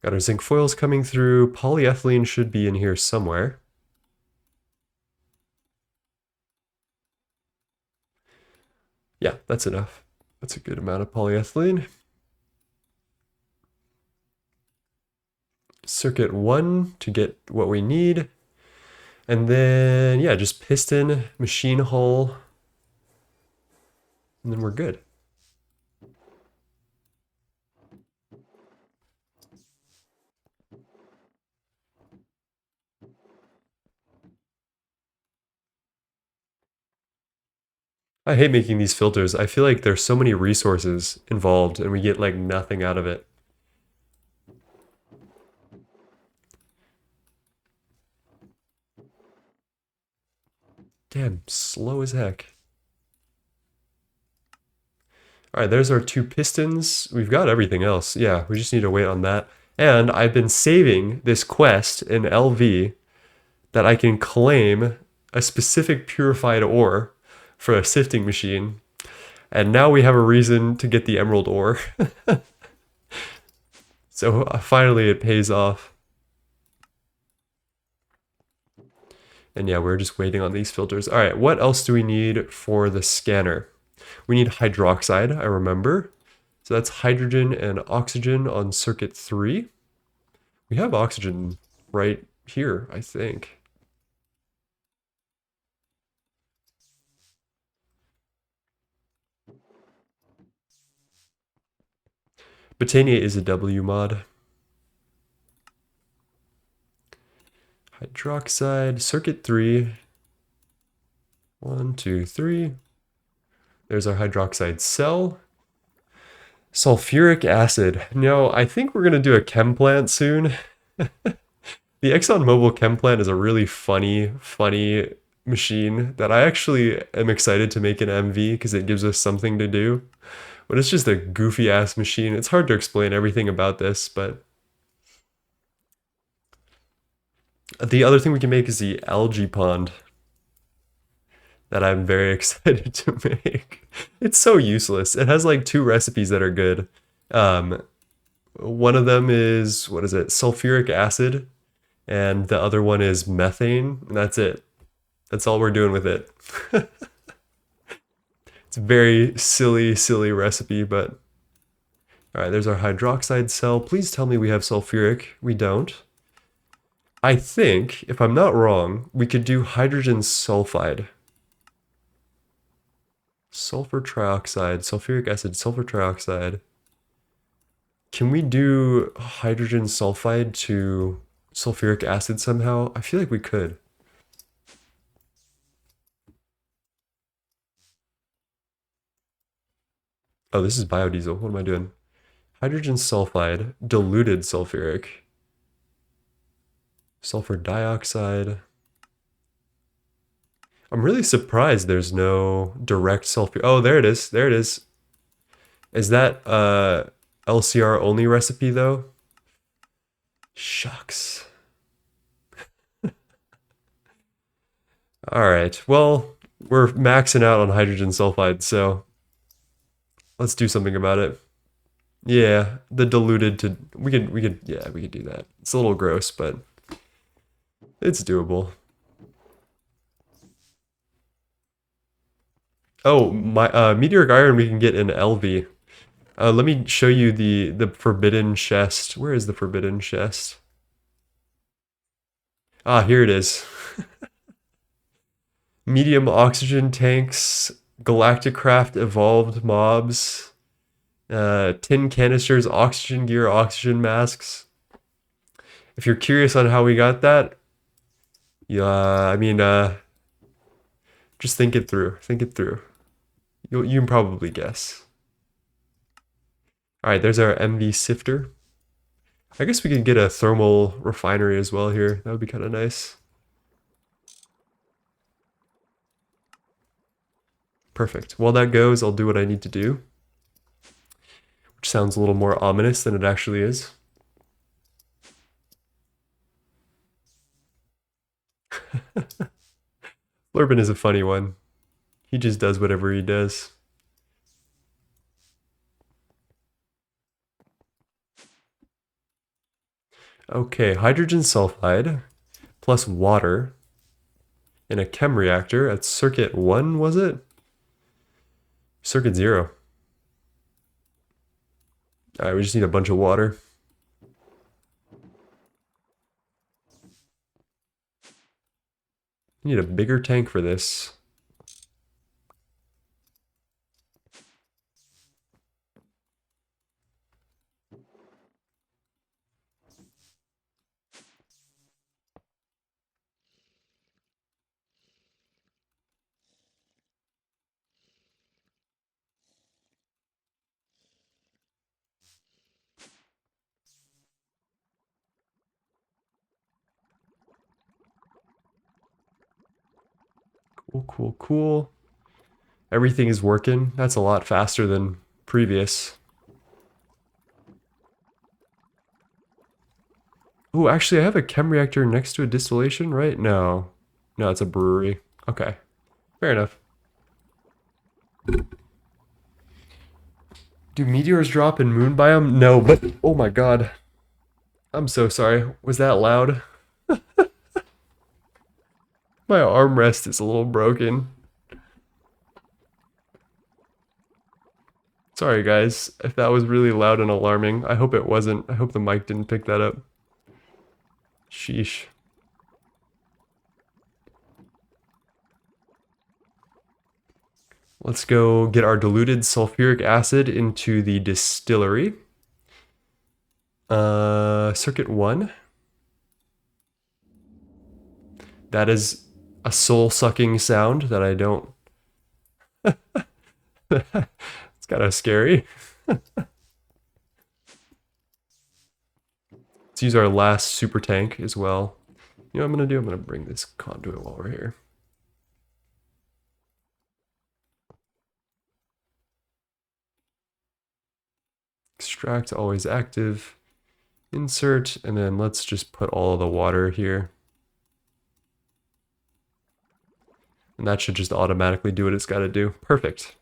Got our zinc foils coming through. Polyethylene should be in here somewhere. Yeah, that's enough. That's a good amount of polyethylene. Circuit 1 to get what we need. And then, yeah, just piston, machine hull, and then we're good. I hate making these filters. I feel like there's so many resources involved and we get like nothing out of it. Damn, slow as heck. All right, there's our 2 pistons. We've got everything else. Yeah, we just need to wait on that. And I've been saving this quest in LV that I can claim a specific purified ore for a sifting machine. And now we have a reason to get the emerald ore. So finally it pays off. And yeah, we're just waiting on these filters. All right, what else do we need for the scanner? We need hydroxide, I remember. So that's hydrogen and oxygen on circuit 3. We have oxygen right here, I think. Botania is a W mod. Hydroxide, circuit 3. 1, 2, 3. There's our hydroxide cell. Sulfuric acid. No, I think we're going to do a chem plant soon. The ExxonMobil chem plant is a really funny machine that I actually am excited to make an MV because it gives us something to do. But it's just a goofy ass machine. It's hard to explain everything about this, but the other thing we can make is the algae pond. that I'm very excited to make. It's so useless. It has like 2 recipes that are good. Um, one of them is, what is it? Sulfuric acid, and the other one is methane, and that's it. That's all we're doing with it. It's a very silly, silly recipe, but all right, there's our hydroxide cell. Please tell me we have sulfuric. We don't. I think, if I'm not wrong, we could do hydrogen sulfide. Sulfur trioxide, sulfuric acid, sulfur trioxide. Can we do hydrogen sulfide to sulfuric acid somehow? I feel like we could. Oh, this is biodiesel. What am I doing? Hydrogen sulfide, diluted sulfuric, sulfur dioxide. I'm really surprised there's no direct sulfur. Oh, there it is. There it is. Is that LCR only recipe though? Shucks. All right. Well, we're maxing out on hydrogen sulfide, so let's do something about it. Yeah, the diluted to yeah, we could do that. It's a little gross, but it's doable. Oh, my meteoric iron we can get in LV. Let me show you the forbidden chest. Where is the forbidden chest? Ah, here it is. Medium oxygen tanks, galactic craft evolved mobs, tin canisters, oxygen gear, oxygen masks. If you're curious on how we got that, yeah, I mean, just think it through. Think it through. You can probably guess. All right, there's our MV sifter. I guess we could get a thermal refinery as well here. That would be kind of nice. Perfect. While that goes, I'll do what I need to do, which sounds a little more ominous than it actually is. Lurban is a funny one. He just does whatever he does. Okay, hydrogen sulfide plus water in a chem reactor at circuit 1, was it? Circuit 0. All right, we just need a bunch of water. We need a bigger tank for this. Cool, cool, cool. Everything is working. That's a lot faster than previous. Oh, actually, I have a chem reactor next to a distillation, right? No. No, it's a brewery. Okay. Fair enough. Do meteors drop in moon biome? No, but oh my god. I'm so sorry. Was that loud? My armrest is a little broken. Sorry guys, if that was really loud and alarming. I hope it wasn't. I hope the mic didn't pick that up. Sheesh. Let's go get our diluted sulfuric acid into the distillery. Circuit 1. That is a soul-sucking sound that I don't... It's kind of scary. Let's use our last super tank as well. You know what I'm going to do? I'm going to bring this conduit while we're here. Extract always active. Insert, and then let's just put all of the water here. And that should just automatically do what it's got to do. Perfect.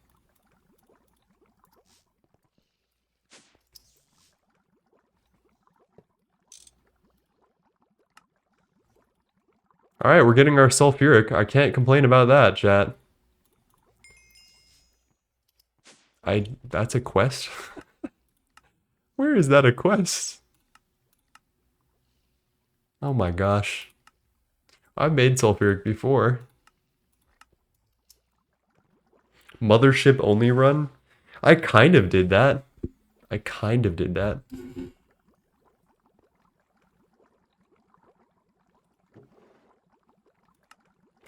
All right, we're getting our sulfuric. I can't complain about that, chat. That's a quest? Where is that a quest? Oh my gosh. I've made sulfuric before. Mothership only run? I kind of did that. I kind of did that.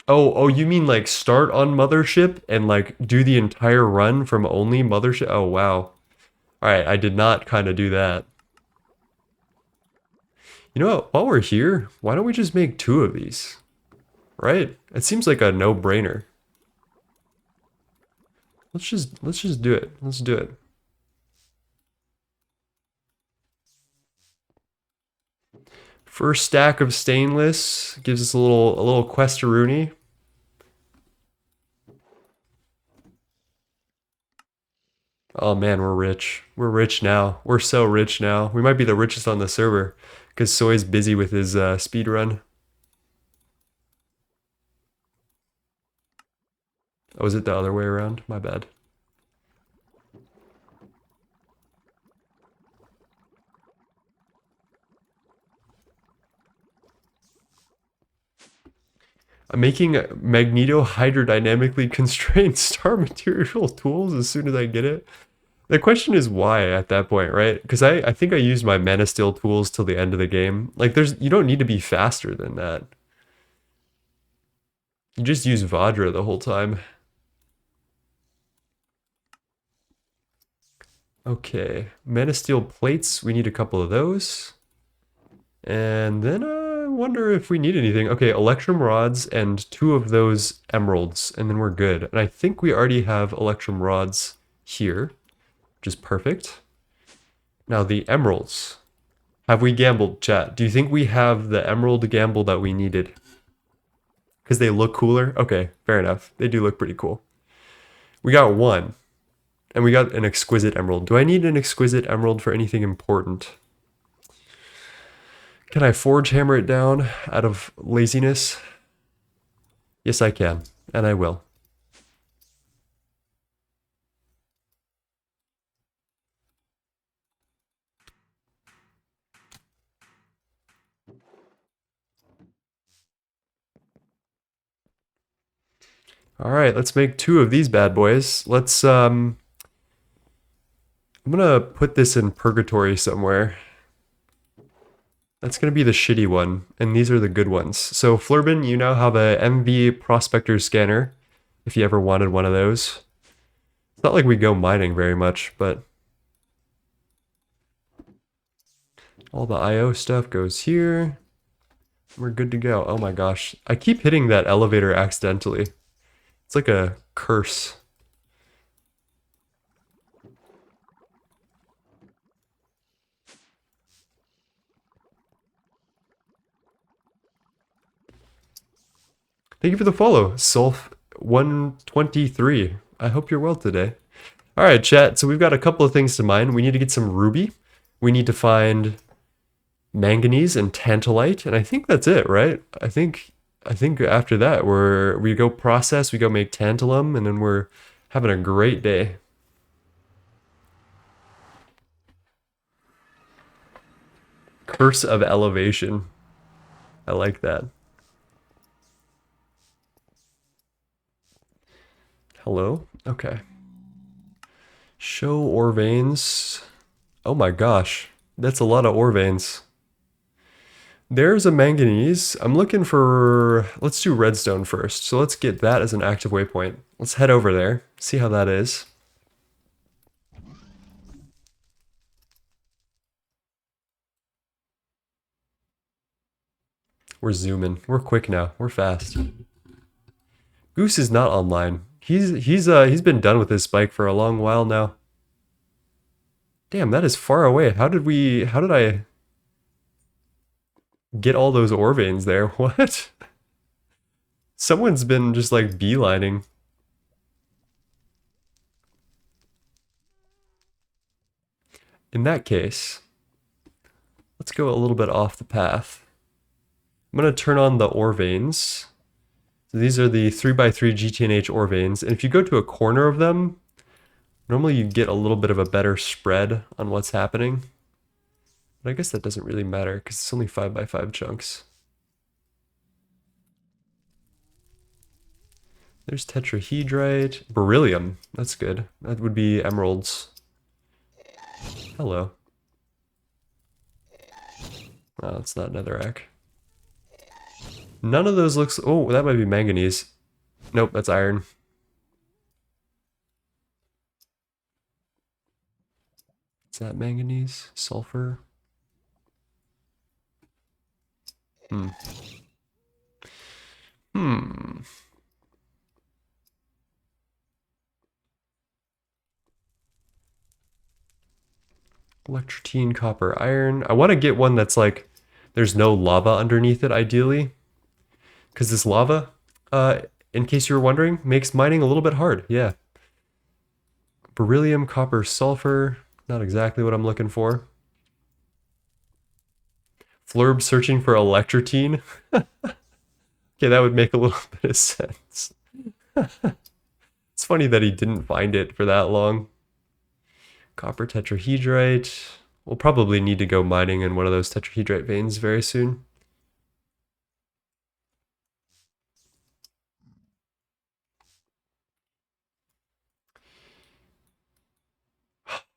Oh, you mean like start on Mothership and like do the entire run from only Mothership? Oh, wow. Alright, I did not kind of do that. You know what? While we're here, why don't we just make 2 of these? Right? It seems like a no-brainer. Let's just do it. Let's do it. First stack of stainless gives us a little questaroonie. Oh man, we're rich. We're rich now. We're so rich now. We might be the richest on the server because Soy's busy with his speed run. Oh, is it the other way around? My bad. I'm making magneto-hydrodynamically constrained star material tools as soon as I get it. The question is why at that point, right? Because I think I used my mana steel tools till the end of the game. Like you don't need to be faster than that. You just use Vajra the whole time. Okay, mana steel plates, we need a couple of those. And then I wonder if we need anything. Okay, electrum rods and 2 of those emeralds, and then we're good. And I think we already have electrum rods here, which is perfect. Now the emeralds. Have we gambled, chat? Do you think we have the emerald gamble that we needed? Because they look cooler? Okay, fair enough. They do look pretty cool. We got 1. And we got an exquisite emerald. Do I need an exquisite emerald for anything important? Can I forge hammer it down out of laziness? Yes, I can. And I will. All right, let's make 2 of these bad boys. Let's, I'm gonna put this in purgatory somewhere. That's gonna be the shitty one, and these are the good ones. So Flurbin, you now have a MV Prospector Scanner, if you ever wanted one of those. It's not like we go mining very much, but all the IO stuff goes here. We're good to go. Oh my gosh. I keep hitting that elevator accidentally. It's like a curse. Thank you for the follow, Sulf123. I hope you're well today. All right, chat. So we've got a couple of things to mine. We need to get some ruby. We need to find manganese and tantalite, and I think that's it, right? I think after that we go process, we go make tantalum, and then we're having a great day. Curse of elevation. I like that. Hello? Okay. Show ore veins. Oh my gosh. That's a lot of ore veins. There's a manganese. I'm looking for... Let's do redstone first. So let's get that as an active waypoint. Let's head over there. See how that is. We're zooming. We're quick now. We're fast. Goose is not online. He's been done with his spike for a long while now. Damn, that is far away. How did I get all those ore veins there? What? Someone's been just like beelining. In that case, let's go a little bit off the path. I'm going to turn on the ore veins. So these are the 3x3 GTNH ore veins. And if you go to a corner of them, normally you get a little bit of a better spread on what's happening. But I guess that doesn't really matter because it's only 5x5 chunks. There's tetrahedrite. Beryllium. That's good. That would be emeralds. Hello. Oh, it's not netherrack. None of those looks... Oh, that might be manganese. Nope, that's iron. Is that manganese? Sulfur? Electrotine, copper, iron. I want to get one that's like... There's no lava underneath it, ideally. Because this lava, in case you were wondering, makes mining a little bit hard. Yeah. Beryllium, copper, sulfur. Not exactly what I'm looking for. Flurb searching for electrotine. Okay, that would make a little bit of sense. It's funny that he didn't find it for that long. Copper tetrahedrite. We'll probably need to go mining in one of those tetrahedrite veins very soon.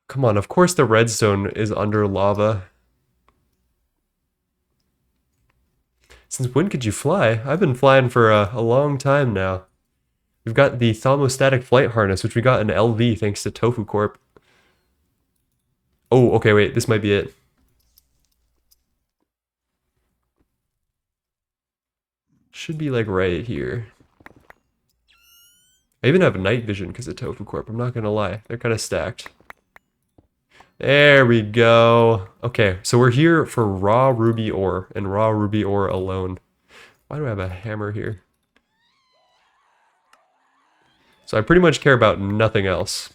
Come on, of course the redstone is under lava. Since when could you fly? I've been flying for a long time now. We've got the thermostatic flight harness, which we got in LV thanks to Tofu Corp. Oh, okay, wait, this might be it. Should be like right here. I even have night vision because of Tofu Corp, I'm not gonna lie. They're kind of stacked. There we go. Okay, so we're here for raw ruby ore, and raw ruby ore alone. Why do I have a hammer here? So I pretty much care about nothing else.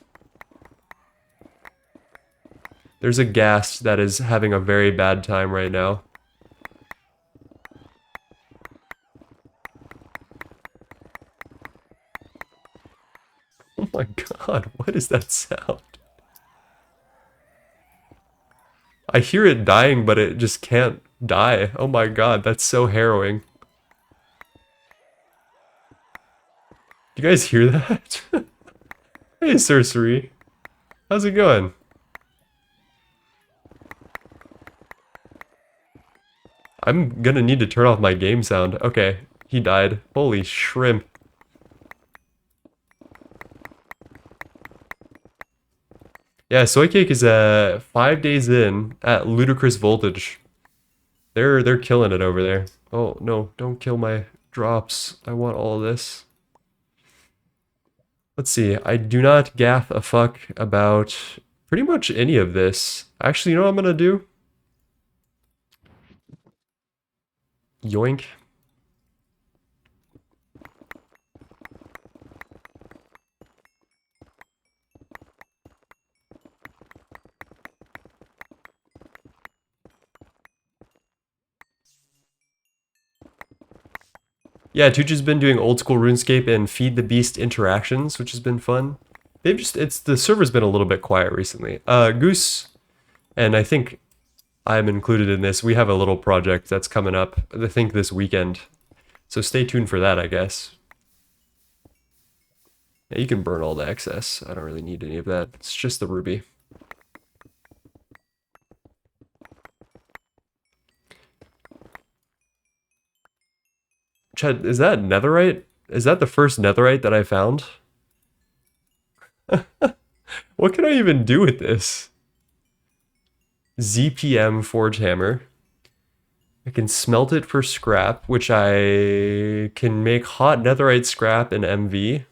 There's a ghast that is having a very bad time right now. Oh my god, what is that sound? I hear it dying, but it just can't die. Oh my god, that's so harrowing. You guys hear that? Hey, Sorcery. How's it going? I'm gonna need to turn off my game sound. Okay, he died. Holy shrimp. Yeah, Soy Cake is 5 days in at ludicrous voltage. They're killing it over there. Oh no, don't kill my drops. I want all of this. Let's see. I do not gaff a fuck about pretty much any of this. Actually, you know what I'm gonna do? Yoink. Yeah, Tooch has been doing old school RuneScape and Feed the Beast interactions, which has been fun. The server's been a little bit quiet recently. Goose, and I think I'm included in this. We have a little project that's coming up, I think this weekend. So stay tuned for that, I guess. Yeah, you can burn all the excess. I don't really need any of that. It's just the ruby. Chad, is that netherite? Is that the first netherite that I found? What can I even do with this? ZPM Forge Hammer. I can smelt it for scrap, which I can make hot netherite scrap in MV.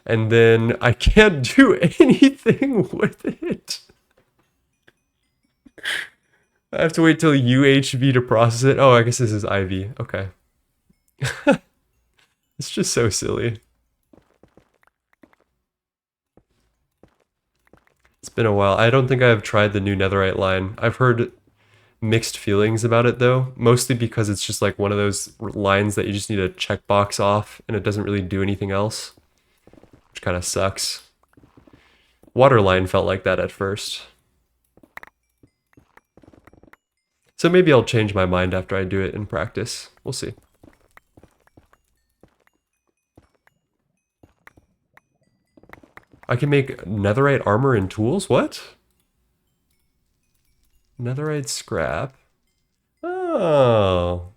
And then I can't do anything with it. I have to wait till UHV to process it. Oh, I guess this is IV. Okay. It's just so silly. It's been a while. I don't think I've tried the new netherite line. I've heard mixed feelings about it though, mostly because it's just like one of those lines that you just need a checkbox off and it doesn't really do anything else, which kind of sucks. Waterline felt like that at first. So maybe I'll change my mind after I do it in practice. We'll see. I can make netherite armor and tools? What? Netherite scrap. Oh.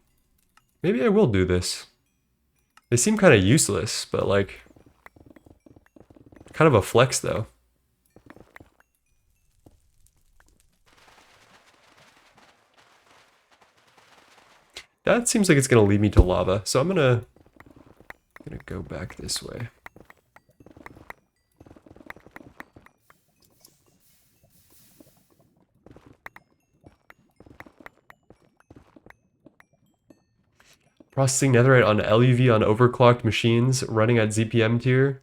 Maybe I will do this. They seem kind of useless, but like, kind of a flex though. That seems like it's gonna lead me to lava, so I'm gonna go back this way. Processing netherite on LUV on overclocked machines running at ZPM tier.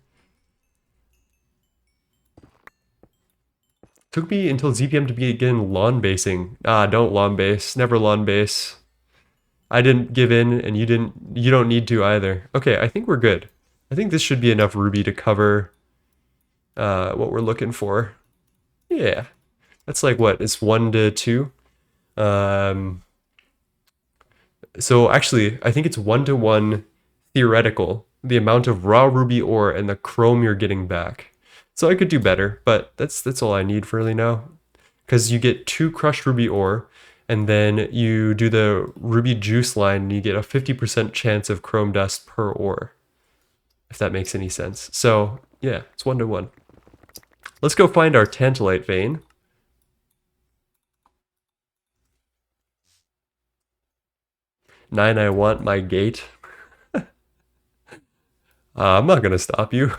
Took me until ZPM to begin lawn basing. Ah, don't lawn base. Never lawn base. I didn't give in, and you don't need to either. Okay, I think we're good. I think this should be enough ruby to cover what we're looking for. Yeah. That's like what? It's 1 to 2. So actually, I think it's 1 to 1 theoretical, the amount of raw ruby ore and the chrome you're getting back. So I could do better, but that's all I need for really now. Because you get 2 crushed ruby ore, and then you do the ruby juice line, and you get a 50% chance of chrome dust per ore. If that makes any sense. So yeah, it's 1 to 1. Let's go find our tantalite vein. 9, I want my gate. I'm not gonna stop you.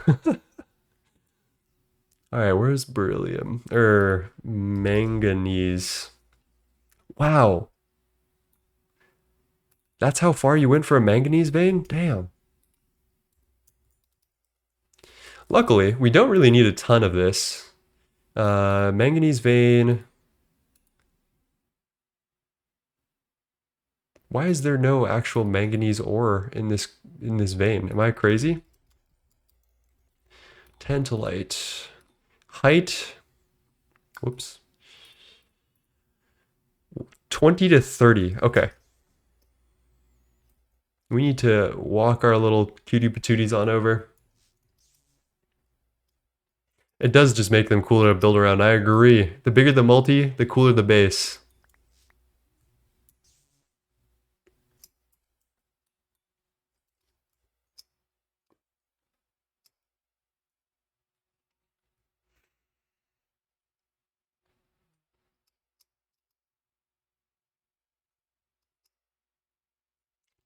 Alright, where's beryllium? Manganese. Wow. That's how far you went for a manganese vein? Damn. Luckily, we don't really need a ton of this. Manganese vein. Why is there no actual manganese ore in this vein? Am I crazy? Tantalite. Height. Whoops. 20 to 30. Okay. We need to walk our little cutie patooties on over. It does just make them cooler to build around. I agree. The bigger the multi, the cooler the base.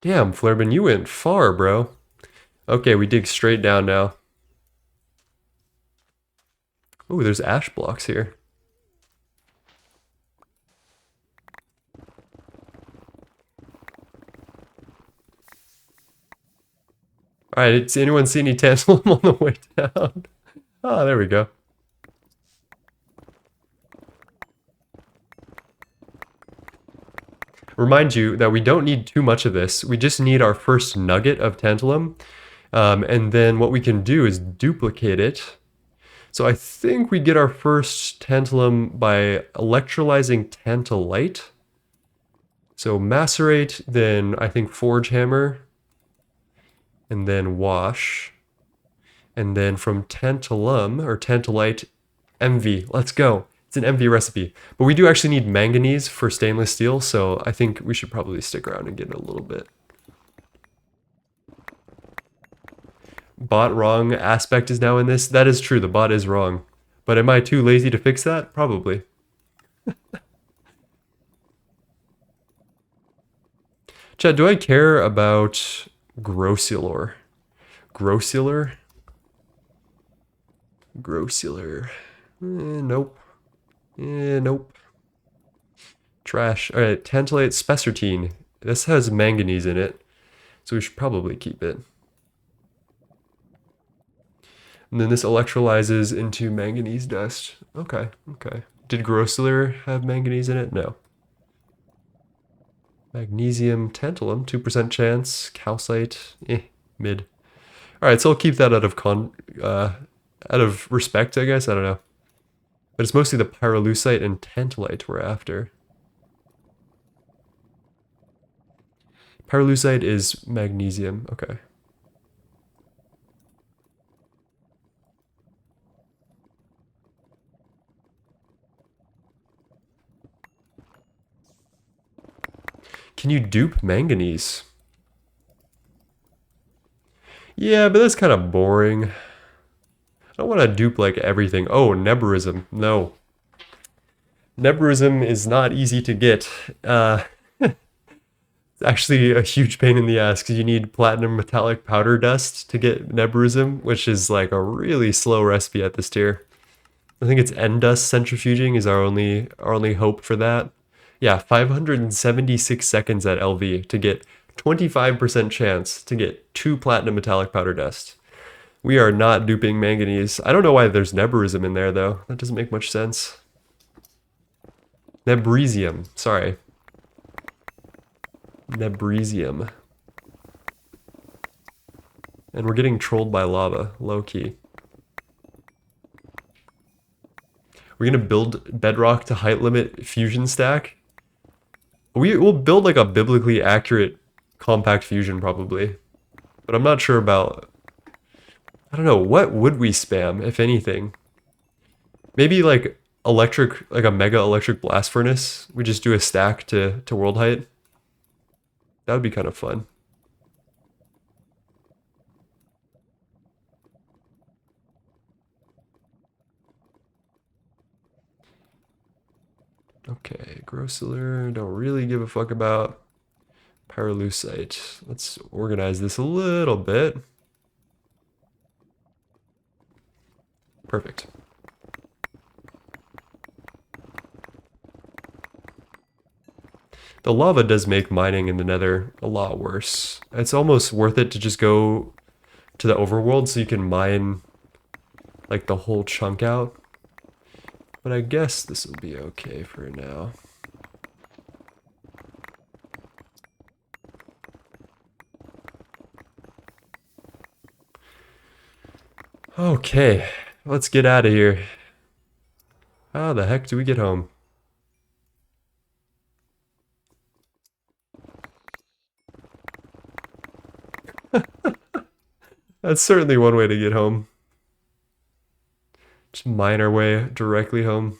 Damn, Flurbin, you went far, bro. Okay, we dig straight down now. Ooh, there's ash blocks here. Alright, did anyone see any tantalum on the way down? Oh, there we go. Remind you that we don't need too much of this. We just need our first nugget of tantalum. And then what we can do is duplicate it. So I think we get our first tantalum by electrolyzing tantalite. So macerate, then I think forge hammer, and then wash. And then from tantalum, or tantalite, MV. Let's go. It's an MV recipe. But we do actually need manganese for stainless steel, so I think we should probably stick around and get a little bit. Bot wrong aspect is now in this. That is true, the bot is wrong. But am I too lazy to fix that? Probably. Chad, do I care about grossular? Grossular? Grossular. Nope. Nope. Trash. Alright, tantalite spessartine. This has manganese in it, so we should probably keep it. And then this electrolyzes into manganese dust. Okay, okay. Did Grosseler have manganese in it? No. Magnesium, tantalum, 2% chance. Calcite, mid. All right, so I'll keep that out of respect, I guess. I don't know. But it's mostly the pyrolusite and tantalite we're after. Pyrolusite is magnesium. Okay. Can you dupe manganese? Yeah, but that's kind of boring. I don't want to dupe like everything. Oh, neburism. No. Neburism is not easy to get. It's actually a huge pain in the ass because you need platinum metallic powder dust to get neburism, which is like a really slow recipe at this tier. I think it's N dust centrifuging is our only hope for that. Yeah, 576 seconds at LV to get 25% chance to get 2 platinum metallic powder dust. We are not duping manganese. I don't know why there's neburism in there though. That doesn't make much sense. Nebrisium, sorry. Nebrisium. And we're getting trolled by lava, low key. We're gonna build bedrock to height limit fusion stack. We'll build like a biblically accurate compact fusion probably. But I'm not sure about, I don't know, what would we spam, if anything? Maybe like electric, like a mega electric blast furnace. We just do a stack to world height. That would be kind of fun. Okay, Grosseler, don't really give a fuck about. Pyrolusite. Let's organize this a little bit. Perfect. The lava does make mining in the nether a lot worse. It's almost worth it to just go to the overworld so you can mine like the whole chunk out. But I guess this will be okay for now. Okay, let's get out of here. How the heck do we get home? That's certainly one way to get home. Just mine our way directly home.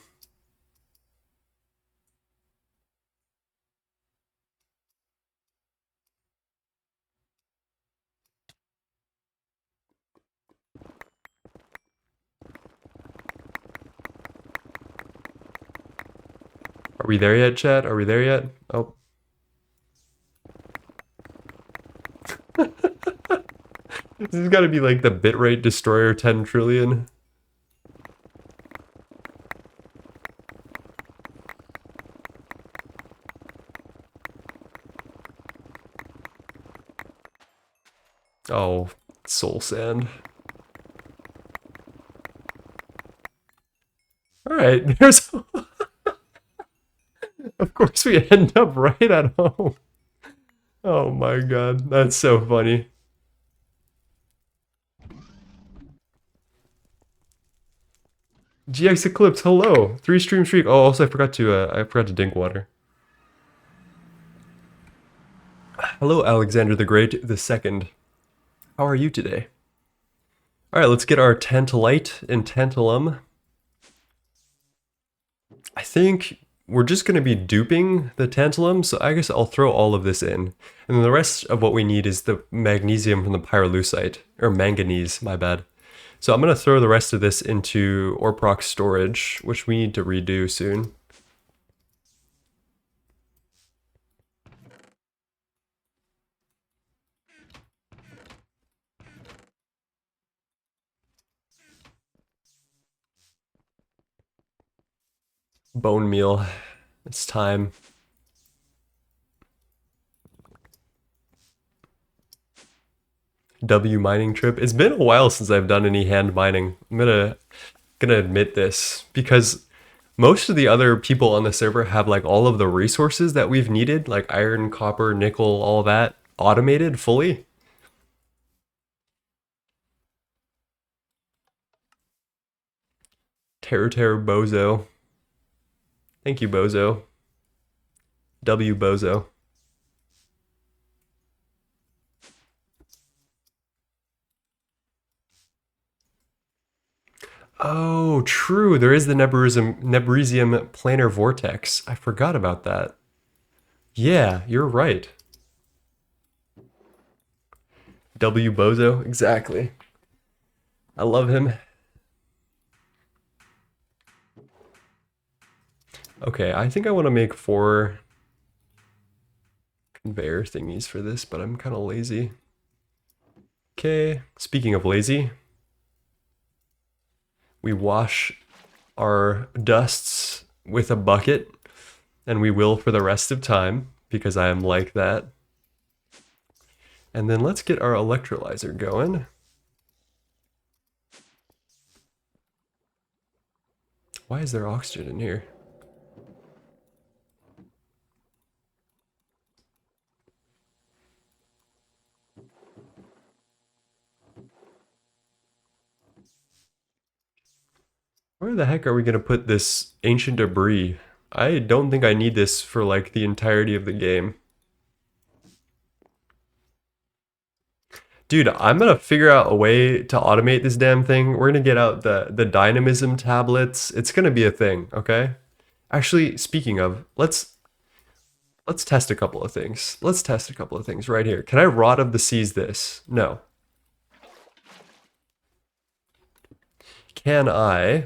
Are we there yet, chat? Are we there yet? Oh. This has got to be like the bitrate destroyer 10 trillion. Oh, soul sand. All right, there's. Of course, we end up right at home. Oh my god, that's so funny. GX Eclipse, hello. 3-stream streak. Oh, also I forgot to drink water. Hello, Alexander the Great the Second. How are you today? All right, let's get our tantalite and tantalum. I think we're just going to be duping the tantalum, so I guess I'll throw all of this in. And then the rest of what we need is the magnesium from the pyrolusite, or manganese, my bad. So I'm going to throw the rest of this into Orprox storage, which we need to redo soon. Bone meal. It's time. W mining trip. It's been a while since I've done any hand mining. I'm gonna admit this because most of the other people on the server have like all of the resources that we've needed, like iron, copper, nickel, all that automated fully. Terror Bozo. Thank you, Bozo. W Bozo. Oh, true. There is the Nebrisium planar vortex. I forgot about that. Yeah, you're right. W Bozo, exactly. I love him. Okay, I think I want to make 4 conveyor thingies for this, but I'm kind of lazy. Okay, speaking of lazy, we wash our dusts with a bucket, and we will for the rest of time, because I am like that. And then let's get our electrolyzer going. Why is there oxygen in here? Where the heck are we gonna put this ancient debris? I don't think I need this for like the entirety of the game. Dude, I'm gonna figure out a way to automate this damn thing. We're gonna get out the dynamism tablets. It's gonna be a thing, okay? Actually, speaking of, let's test a couple of things. Let's test a couple of things right here. Can I rod of the seas this? No. Can I?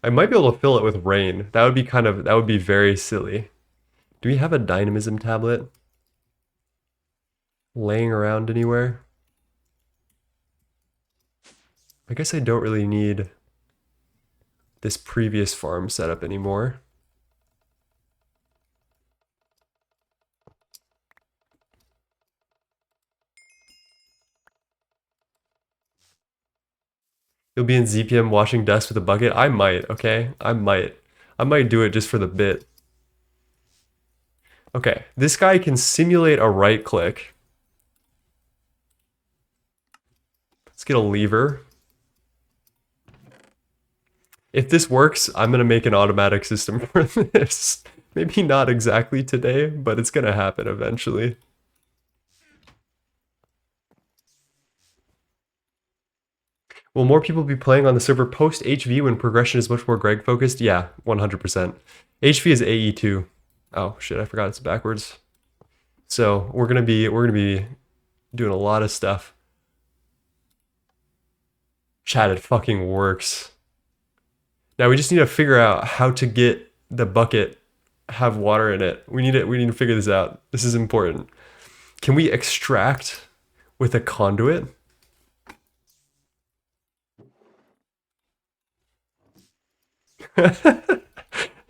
I might be able to fill it with rain. That would be very silly. Do we have a dynamism tablet laying around anywhere? I guess I don't really need this previous farm setup anymore. You'll be in ZPM washing dust with a bucket? I might, okay? I might. I might do it just for the bit. Okay, this guy can simulate a right click. Let's get a lever. If this works, I'm gonna make an automatic system for this. Maybe not exactly today, but it's gonna happen eventually. Will more people be playing on the server post HV when progression is much more Greg focused? Yeah, 100%. HV is AE2. Oh shit, I forgot it's backwards. So we're gonna be doing a lot of stuff. Chat, it fucking works. Now we just need to figure out how to get the bucket have water in it. We need to figure this out. This is important. Can we extract with a conduit?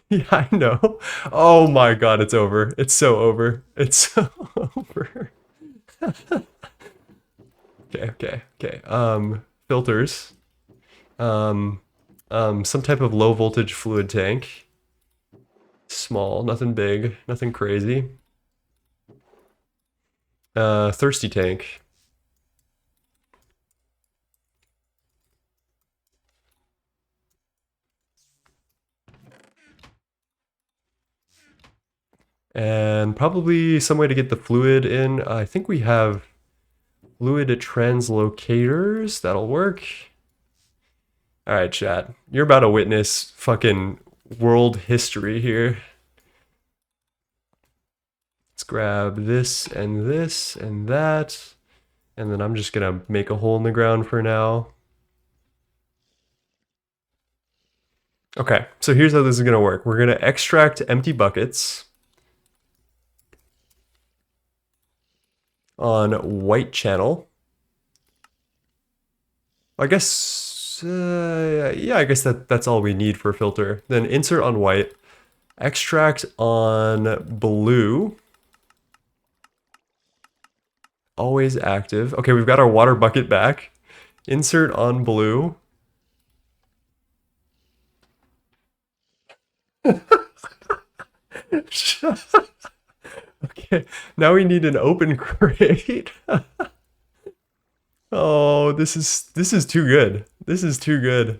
Yeah, I know. Oh my god, it's over. It's so over. It's so over. Okay. Filters. Some type of low voltage fluid tank. Small, nothing big, nothing crazy. Thirsty tank. And probably some way to get the fluid in. I think we have fluid translocators. That'll work. All right, chat. You're about to witness fucking world history here. Let's grab this and that. And then I'm just gonna make a hole in the ground for now. Okay, so here's how this is gonna work. We're gonna extract empty buckets on white channel. I guess, yeah, I guess that's all we need for a filter. Then insert on white, extract on blue. always active. Okay, we've got our water bucket back. Insert on blue. Okay, now we need an open crate. Oh, this is too good. This is too good.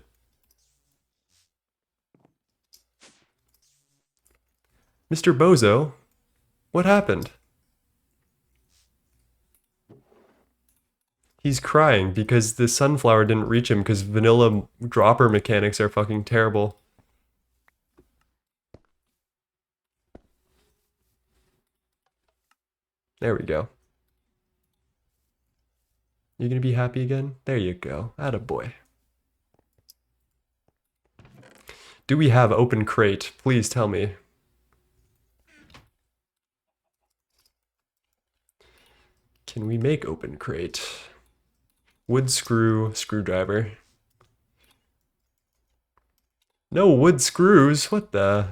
Mr. Bozo, what happened? He's crying because the sunflower didn't reach him because vanilla dropper mechanics are fucking terrible. There we go. You gonna be happy again? There you go. Attaboy. Do we have open crate? Please tell me. Can we make open crate? Wood screw, screwdriver. No wood screws, what the?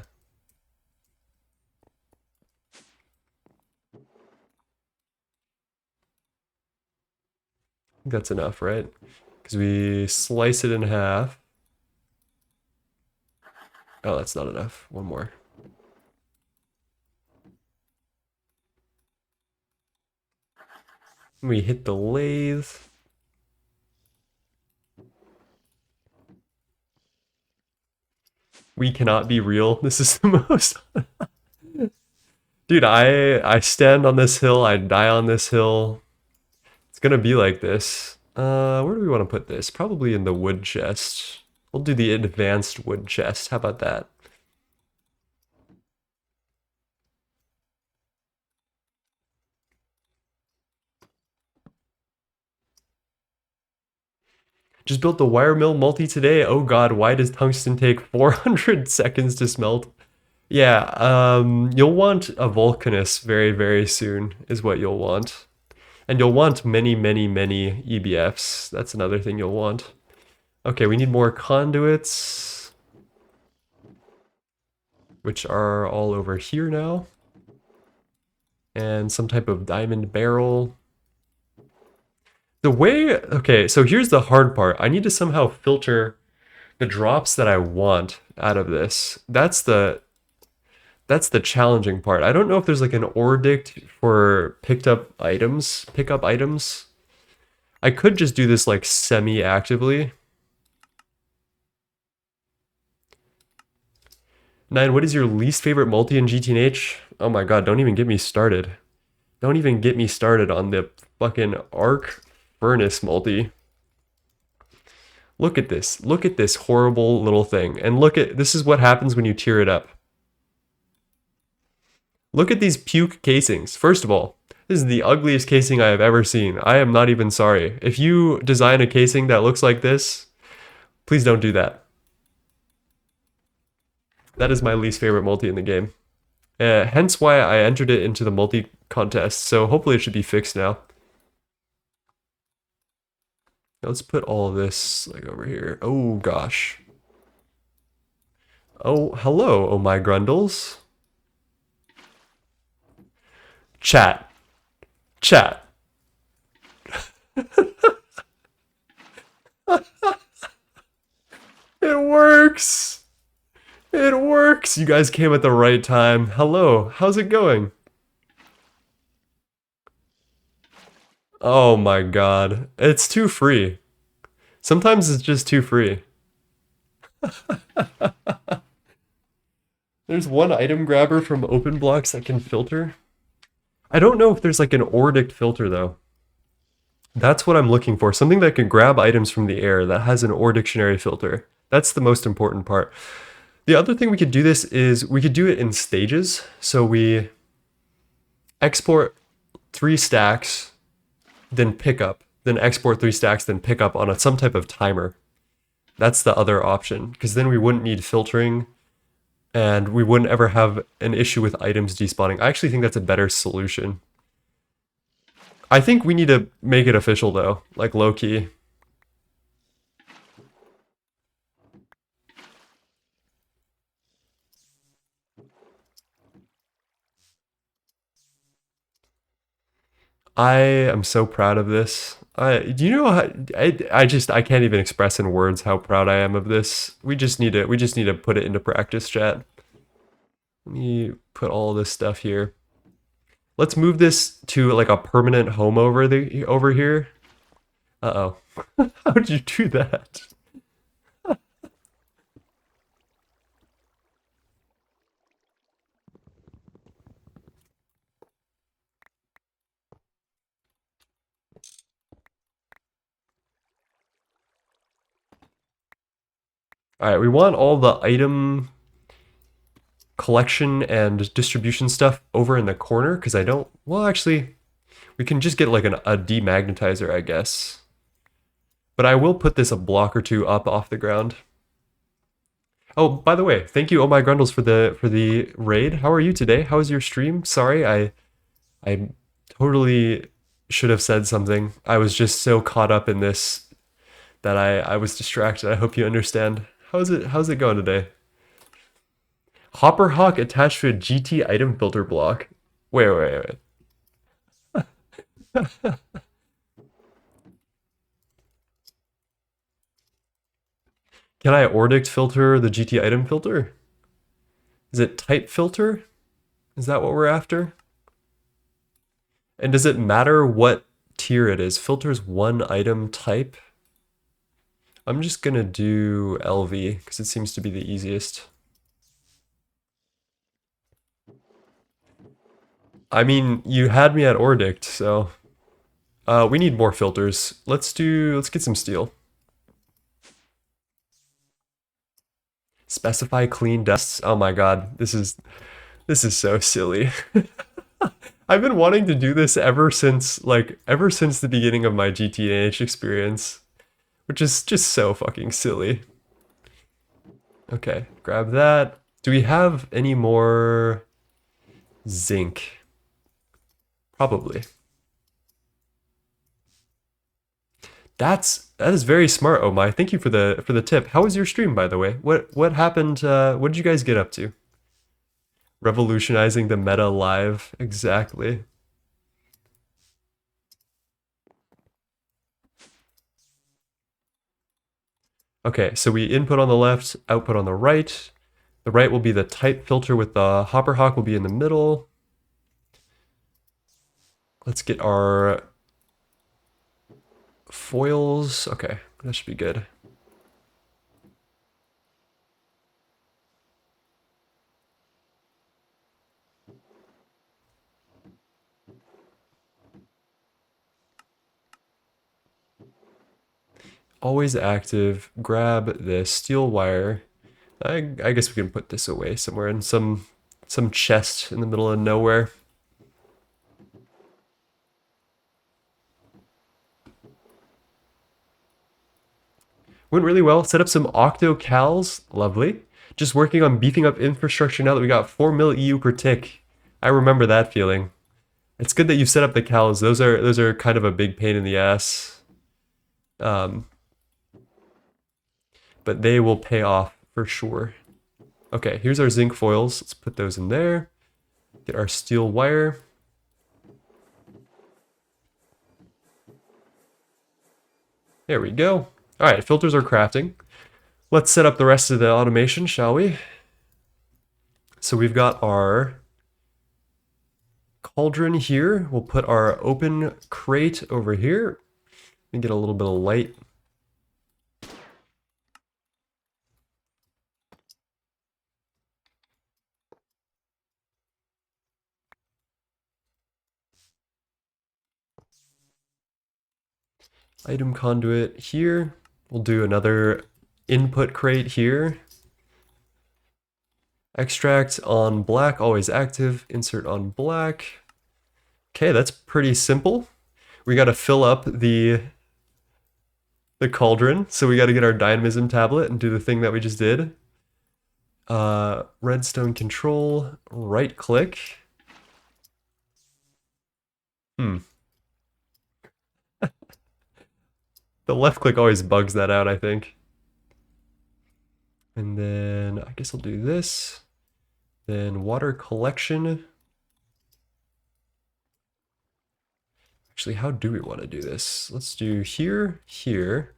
I think that's enough, right? Because we slice it in half. Oh, that's not enough. One more. We hit the lathe. We cannot be real. This is the most... Dude, I stand on this hill, I die on this hill. It's gonna be like this. Where do we want to put this? Probably in the wood chest. We'll do the advanced wood chest. How about that? Just built the wire mill multi today. Oh god, why does tungsten take 400 seconds to smelt? Yeah, you'll want a Vulcanus very, very soon, is what you'll want. And you'll want many, many, many EBFs. That's another thing you'll want. Okay, we need more conduits, which are all over here now. And some type of diamond barrel. The way, okay, so here's the hard part. I need to somehow filter the drops that I want out of this. That's the challenging part. I don't know if there's like an ordict for pickup items. I could just do this like semi-actively. 9, what is your least favorite multi in GTNH? Oh my god, don't even get me started. Don't even get me started on the fucking arc furnace multi. Look at this. Look at this horrible little thing. And look at, this is what happens when you tear it up. Look at these puke casings. First of all, this is the ugliest casing I have ever seen. I am not even sorry. If you design a casing that looks like this, please don't do that. That is my least favorite multi in the game. Hence why I entered it into the multi contest, so hopefully it should be fixed now. Let's put all of this like over here. Oh gosh. Oh, hello, oh my grundles. Chat. Chat. It works. It works. You guys came at the right time. Hello. How's it going? Oh my god. It's too free. Sometimes it's just too free. There's one item grabber from open blocks that can filter. I don't know if there's like an ordict filter though. That's what I'm looking for. Something that can grab items from the air that has an or dictionary filter. That's the most important part. The other thing we could do this is we could do it in stages. So we export 3 stacks, then pick up, then export 3 stacks, then pick up on some type of timer. That's the other option, because then we wouldn't need filtering and we wouldn't ever have an issue with items despawning. I actually think that's a better solution. I think we need to make it official though, like low key. I am so proud of this. Do you know how, I can't even express in words how proud I am of this. We just need to put it into practice, chat. Let me put all this stuff here. Let's move this to like a permanent home over here. Uh-oh. How did you do that? All right, we want all the item collection and distribution stuff over in the corner because I don't, well, actually, we can just get like a demagnetizer, I guess. But I will put this a block or two up off the ground. Oh, by the way, thank you, Oh My Grundles, for the raid. How are you today? How was your stream? Sorry, I totally should have said something. I was just so caught up in this that I was distracted. I hope you understand. How's it going today? Hopper Hawk attached to a GT item filter block. Wait. Can I Ordict filter the GT item filter? Is it type filter? Is that what we're after? And does it matter what tier it is? Filters one item type. I'm just gonna do LV because it seems to be the easiest. I mean, you had me at Ordict, so we need more filters. Let's get some steel. Specify clean dusts. Oh my god, this is so silly. I've been wanting to do this ever since the beginning of my GTNH experience, which is just so fucking silly. Okay, grab that. Do we have any more zinc? Probably. That is very smart, Oh My. Thank you for the tip. How was your stream, by the way? What happened? What did you guys get up to? Revolutionizing the meta live. Exactly. Okay, so we input on the left, output on the right. The right will be the type filter with the Hopper Hawk will be in the middle. Let's get our foils. Okay, that should be good. Always active. Grab this steel wire. I guess we can put this away somewhere in some chest in the middle of nowhere. Went really well. Set up some octo cals. Lovely. Just working on beefing up infrastructure now that we got 4 mil EU per tick. I remember that feeling. It's good that you set up the cals. Those are kind of a big pain in the ass. But they will pay off for sure. Okay, here's our zinc foils. Let's put those in there. Get our steel wire. There we go. All right, filters are crafting. Let's set up the rest of the automation, shall we? So we've got our cauldron here. We'll put our open crate over here and get a little bit of light. Item conduit here. We'll do another input crate here. Extract on black, always active. Insert on black. Okay, that's pretty simple. We got to fill up the cauldron, so we got to get our dynamism tablet and do the thing that we just did. Redstone control, right click. The left click always bugs that out, I think. And then I guess I'll do this. Then water collection. Actually, how do we want to do this? Let's do here, here,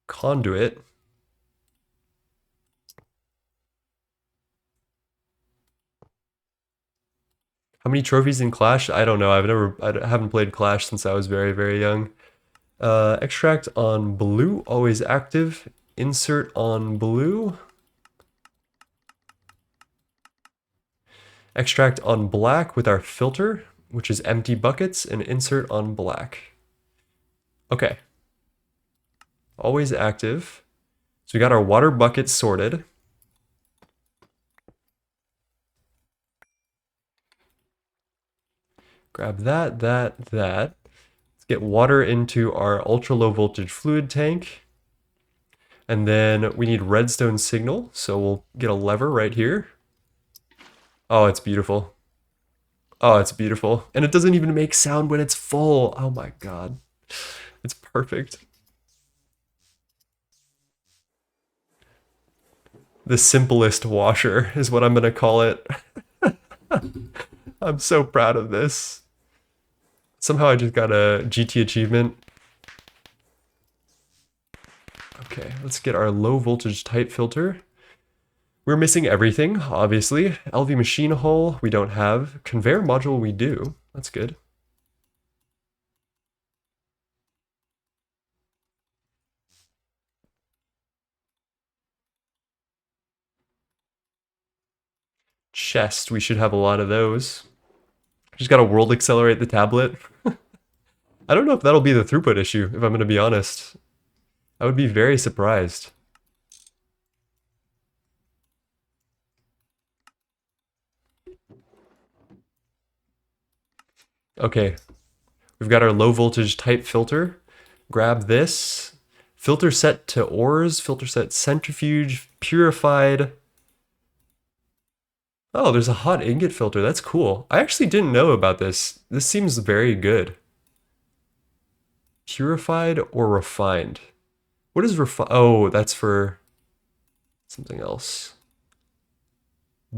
conduit. How many trophies in Clash? I don't know. I haven't played Clash since I was very, very young. Extract on blue, always active. Insert on blue. Extract on black with our filter, which is empty buckets, and insert on black. Okay. Always active. So we got our water buckets sorted. Grab that. Let's get water into our ultra low voltage fluid tank. And then we need redstone signal. So we'll get a lever right here. Oh, it's beautiful. Oh, it's beautiful. And it doesn't even make sound when it's full. Oh my God. It's perfect. The simplest washer is what I'm going to call it. I'm so proud of this. Somehow I just got a GT achievement. Okay, let's get our low voltage type filter. We're missing everything, obviously. LV machine hull, we don't have. Conveyor module, we do. That's good. Chest, we should have a lot of those. Just gotta world accelerate the tablet. I don't know if that'll be the throughput issue, if I'm gonna be honest. I would be very surprised. Okay, we've got our low voltage type filter. Grab this. Filter set to ores, filter set centrifuge, purified. Oh, there's a hot ingot filter. That's cool. I actually didn't know about this. This seems very good. Purified or refined? What is refined? Oh, that's for something else.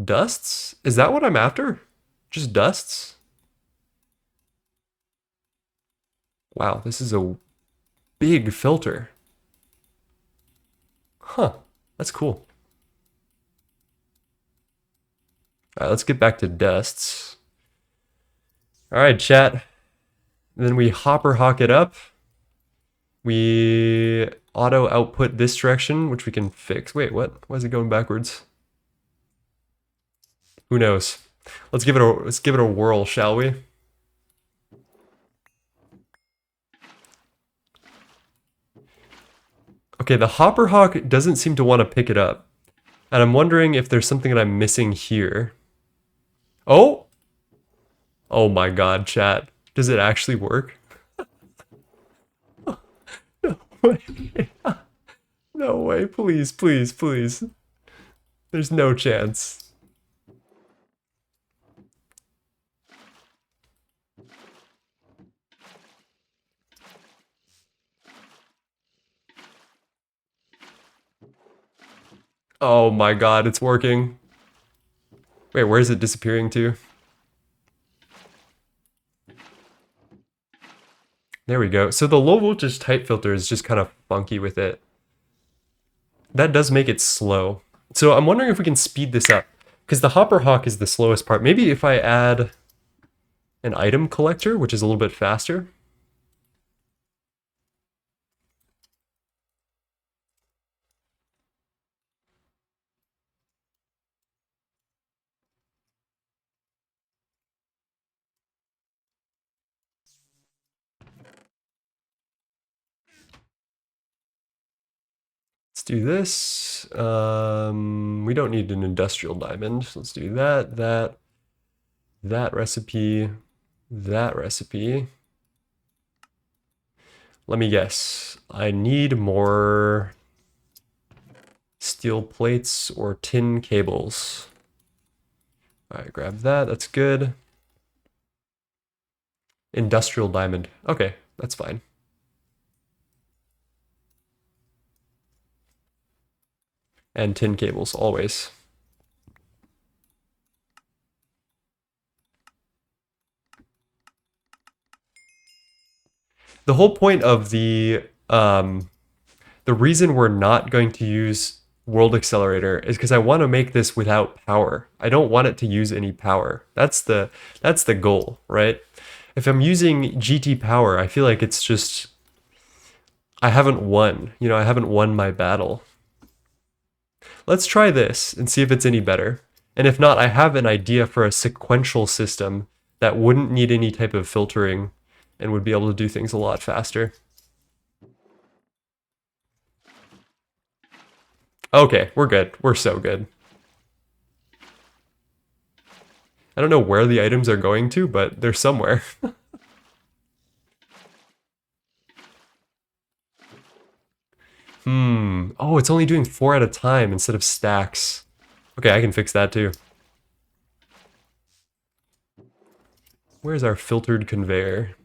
Dusts? Is that what I'm after? Just dusts? Wow, this is a big filter. Huh, that's cool. All right, let's get back to dusts. All right, chat. And then we hopper hawk it up. We auto output this direction, which we can fix. Wait, what? Why is it going backwards? Who knows? Let's give it a whirl, shall we? Okay, the hopper hawk doesn't seem to want to pick it up. And I'm wondering if there's something that I'm missing here. Oh! Oh my God, chat. Does it actually work? No way. No way, please, please, please. There's no chance. Oh my God, it's working. Wait, where is it disappearing to? There we go. So the low voltage type filter is just kind of funky with it. That does make it slow. So I'm wondering if we can speed this up. Because the hopper hawk is the slowest part. Maybe if I add an item collector, which is a little bit faster. Let's do this. We don't need an industrial diamond. Let's do that, that recipe, that recipe. Let me guess. I need more steel plates or tin cables. All right, grab that. That's good. Industrial diamond. Okay, that's fine. And tin cables, always. The whole point of the reason we're not going to use World Accelerator is because I want to make this without power. I don't want it to use any power. That's the goal, right? If I'm using GT power, I feel like it's just I haven't won. You know, I haven't won my battle. Let's try this and see if it's any better. And if not, I have an idea for a sequential system that wouldn't need any type of filtering and would be able to do things a lot faster. Okay, we're good. We're so good. I don't know where the items are going to, but they're somewhere. Oh, it's only doing 4 at a time instead of stacks. Okay, I can fix that too. Where's our filtered conveyor?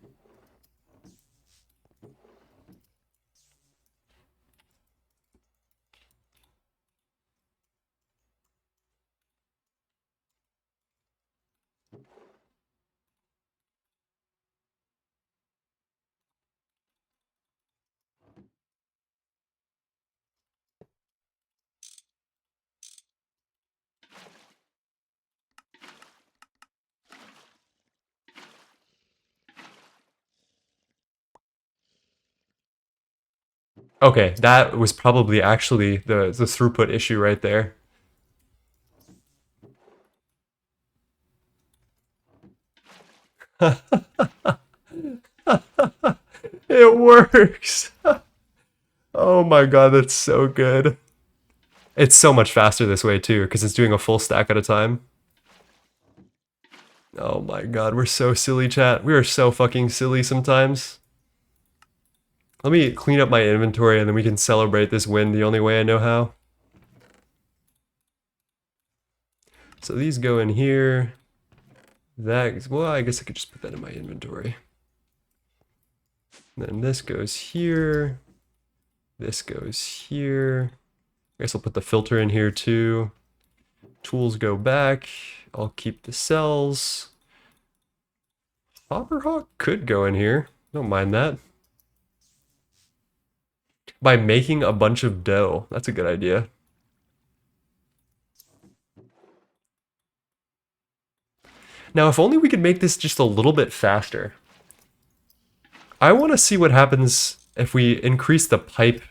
Okay, that was probably actually the throughput issue right there. It works. Oh my god, that's so good. It's so much faster this way too, because it's doing a full stack at a time. Oh my god, we're so silly, chat. We are so fucking silly sometimes. Let me clean up my inventory and then we can celebrate this win the only way I know how. So these go in here. That, well, I guess I could just put that in my inventory. And then this goes here. This goes here. I guess I'll put the filter in here too. Tools go back. I'll keep the cells. Hopperhawk could go in here. Don't mind that. By making a bunch of dough. That's a good idea. Now, if only we could make this just a little bit faster. I want to see what happens if we increase the pipe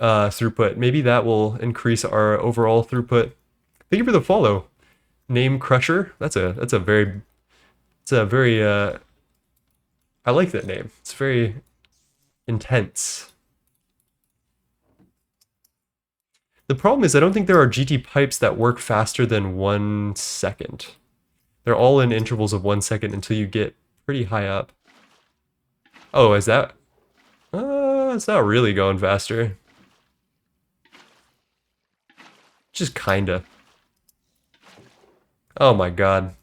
throughput. Maybe that will increase our overall throughput. Thank you for the follow. Name Crusher. That's a very I like that name. It's very intense. The problem is I don't think there are GT pipes that work faster than 1 second. They're all in intervals of 1 second until you get pretty high up. Oh, is that? It's not really going faster. Just kinda. Oh my god.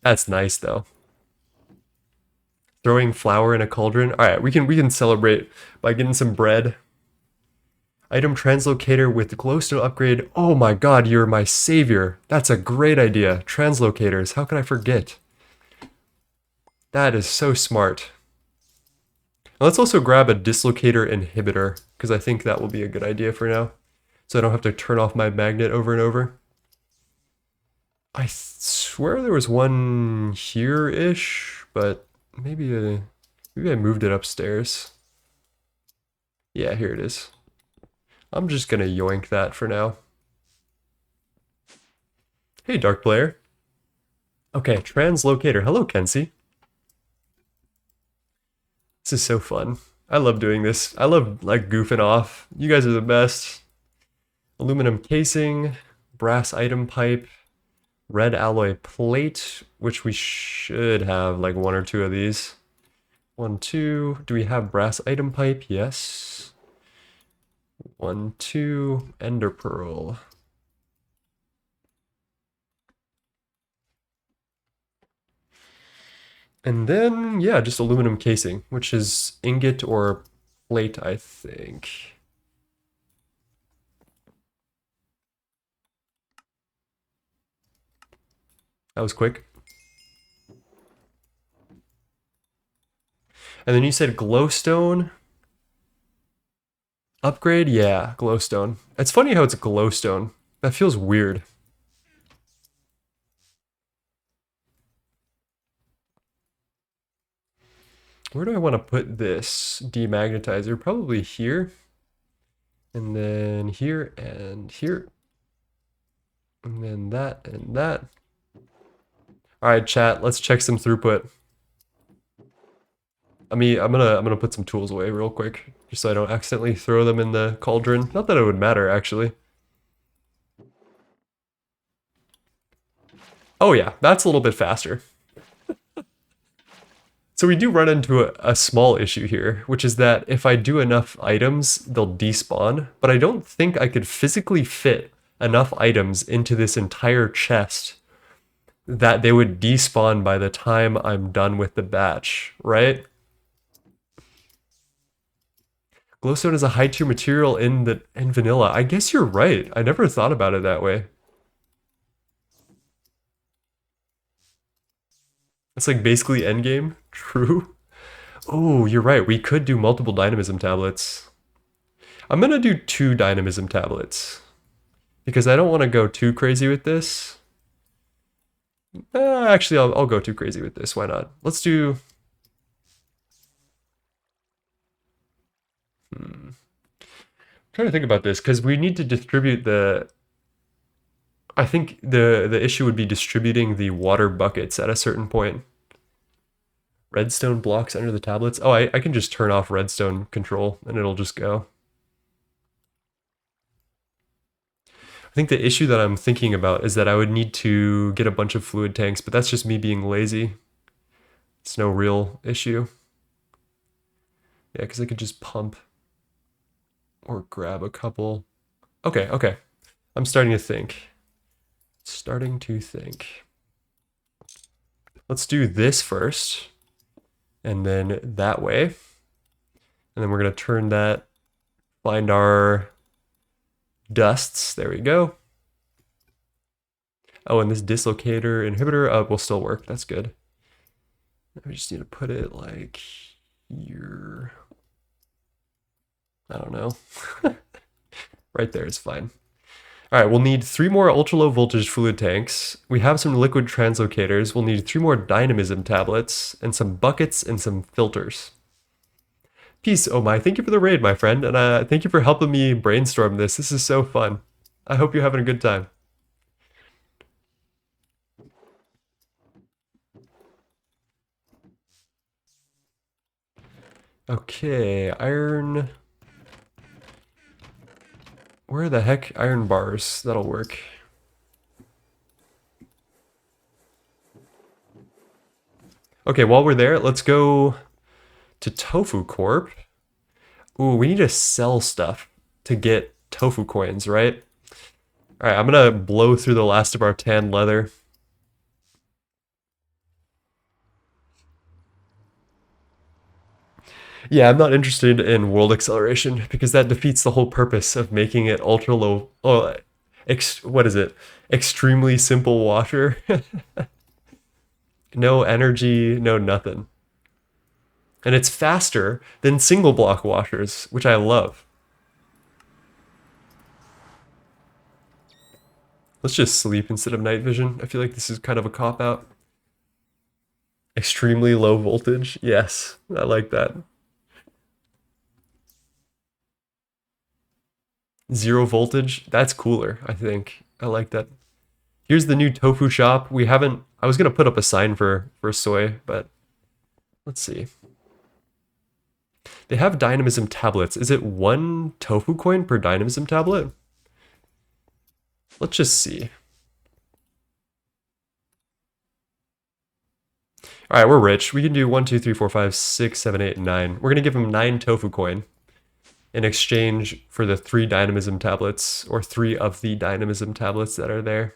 That's nice though. Throwing flour in a cauldron. Alright, we can celebrate by getting some bread. Item translocator with glowstone upgrade. Oh my god, you're my savior. That's a great idea. Translocators, how can I forget? That is so smart. Let's also grab a dislocator inhibitor, because I think that will be a good idea for now. So I don't have to turn off my magnet over and over. I swear there was one here-ish, but maybe I moved it upstairs. Yeah, here it is. I'm just gonna yoink that for now. Hey, Dark Player. Okay, translocator. Hello, Kenzie. This is so fun. I love doing this. I love, like, goofing off. You guys are the best. Aluminum casing, brass item pipe, red alloy plate, which we should have, like, 1 or 2 of these. 1, 2. Do we have brass item pipe? Yes. 1, 2. Ender pearl. And then, yeah, just aluminum casing, which is ingot or plate, I think. That was quick. And then you said glowstone upgrade? Yeah, glowstone. It's funny how it's glowstone. That feels weird. Where do I want to put this demagnetizer? Probably here. And then here and here. And then that and that. All right, chat, let's check some throughput. I'm gonna put some tools away real quick, just so I don't accidentally throw them in the cauldron. Not that it would matter, actually. Oh yeah, that's a little bit faster. So we do run into a small issue here, which is that if I do enough items, they'll despawn, but I don't think I could physically fit enough items into this entire chest that they would despawn by the time I'm done with the batch, right? Glowstone is a high tier material in vanilla. I guess you're right. I never thought about it that way. It's like basically endgame. True. Oh, you're right. We could do multiple dynamism tablets. I'm gonna do 2 dynamism tablets because I don't want to go too crazy with this. Actually, I'll go too crazy with this. Why not? Let's do. I'm trying to think about this because we need to distribute the. I think the issue would be distributing the water buckets at a certain point. Redstone blocks under the tablets. Oh, I can just turn off redstone control and it'll just go. I think the issue that I'm thinking about is that I would need to get a bunch of fluid tanks, but that's just me being lazy. It's no real issue. Yeah, because I could just pump or grab a couple. Okay. I'm starting to think. Let's do this first, and then that way. And then we're going to turn that, find our dusts. There we go. Oh, and this dislocator inhibitor will still work. That's good. We just need to put it like here. I don't know. Right there is fine. All right, we'll need 3 more ultra-low voltage fluid tanks. We have some liquid translocators. We'll need 3 more dynamism tablets and some buckets and some filters. Peace, oh my. Thank you for the raid, my friend, and thank you for helping me brainstorm this. This is so fun. I hope you're having a good time. Okay, iron. Where the heck iron bars? That'll work. Okay, while we're there, let's go to Tofu Corp. Ooh, we need to sell stuff to get tofu coins, right? All right, I'm gonna blow through the last of our tan leather. Yeah, I'm not interested in world acceleration because that defeats the whole purpose of making it ultra low. Oh, what is it? Extremely simple washer. No energy, no nothing. And it's faster than single block washers, which I love. Let's just sleep instead of night vision. I feel like this is kind of a cop-out. Extremely low voltage. Yes, I like that. 0 voltage. That's cooler, I think. I like that. Here's the new tofu shop. I was gonna put up a sign for soy, but let's see. They have dynamism tablets. Is it 1 tofu coin per dynamism tablet? Let's just see. All right, we're rich. We can do 1, 2, 3, 4, 5, 6, 7, 8, 9. We're gonna give him 9 tofu coin in exchange for the 3 dynamism tablets, or 3 of the dynamism tablets that are there.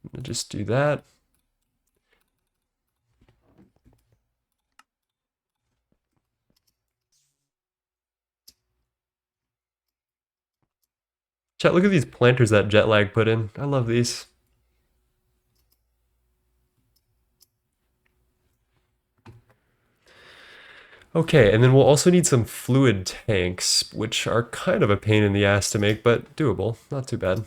I'm gonna just do that. Chat, look at these planters that Jetlag put in. I love these. Okay, and then we'll also need some fluid tanks, which are kind of a pain in the ass to make, but doable. Not too bad.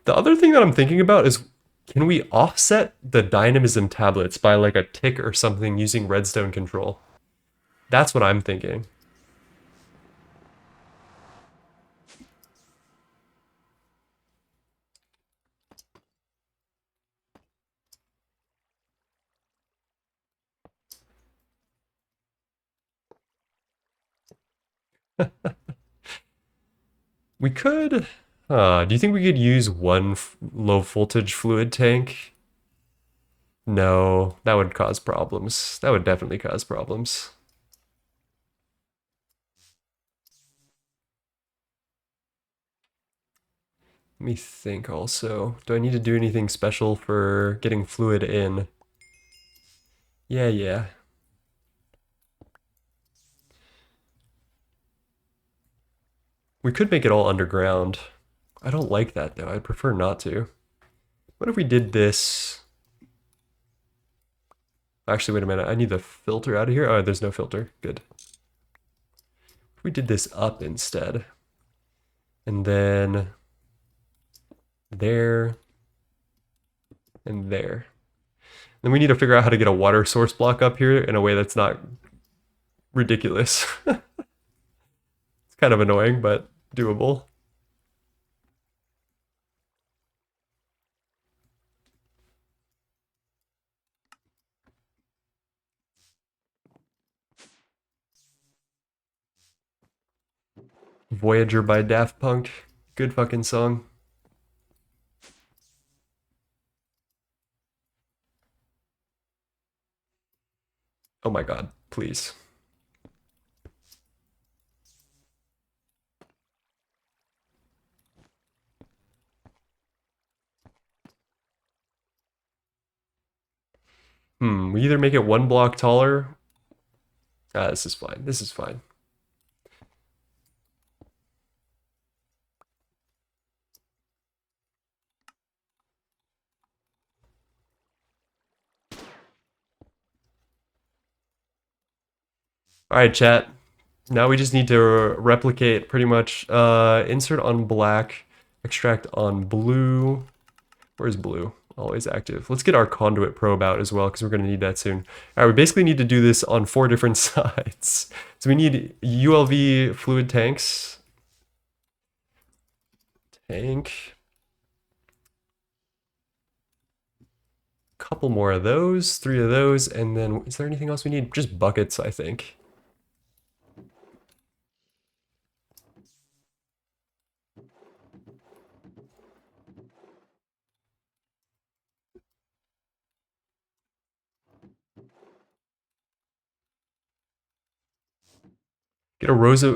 The other thing that I'm thinking about is, can we offset the dynamism tablets by like a tick or something using redstone control? That's what I'm thinking. We could... do you think we could use one low voltage fluid tank? No, that would cause problems. That would definitely cause problems. Let me think also. Do I need to do anything special for getting fluid in? Yeah. We could make it all underground. I don't like that though. I'd prefer not to. What if we did this? Actually, wait a minute. I need the filter out of here. Oh, there's no filter. Good. If we did this up instead. And then there and there. Then we need to figure out how to get a water source block up here in a way that's not ridiculous. It's kind of annoying, but doable. Voyager by Daft Punk. Good fucking song. Oh my god, please. We either make it one block taller. This is fine. This is fine. All right, chat. Now we just need to replicate pretty much. Insert on black, extract on blue. Where's blue? Always active. Let's get our conduit probe out as well because we're going to need that soon. All right, we basically need to do this on 4 different sides. So we need ULV fluid tanks. Tank. Couple more of those, 3 of those, and then is there anything else we need? Just buckets, I think.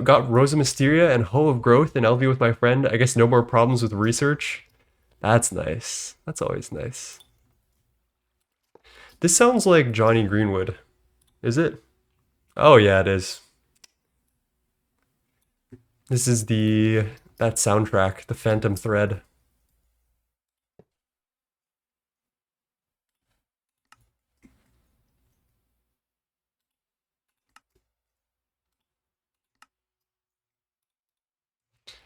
Got Rosa Mysteria and Hoe of Growth and LV with my friend. I guess no more problems with research. That's nice. That's always nice. This sounds like Johnny Greenwood. Is it? Oh yeah, it is. This is that soundtrack, the Phantom Thread.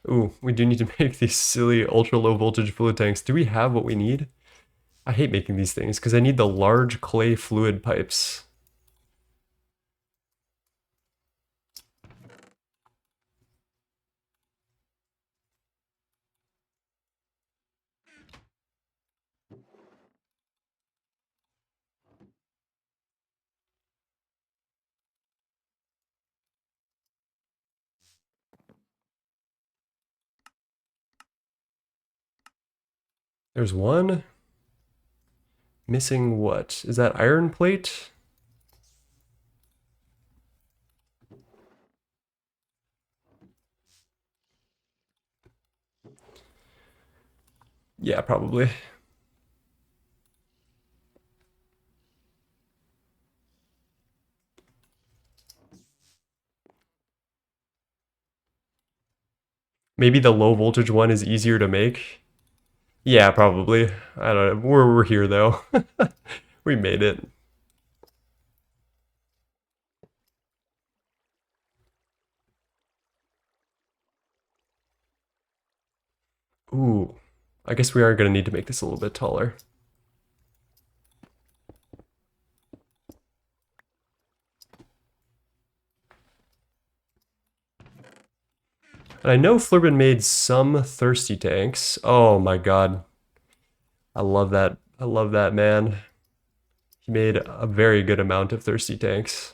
Ooh, we do need to make these silly ultra low voltage fluid tanks. Do we have what we need? I hate making these things because I need the large clay fluid pipes. There's one. Missing what? Is that iron plate? Yeah, probably. Maybe the low voltage one is easier to make. Yeah, probably. I don't know. We're here though. We made it. Ooh, I guess we are going to need to make this a little bit taller. And I know Flirbin made some thirsty tanks. Oh my god. I love that. I love that, man. He made a very good amount of thirsty tanks.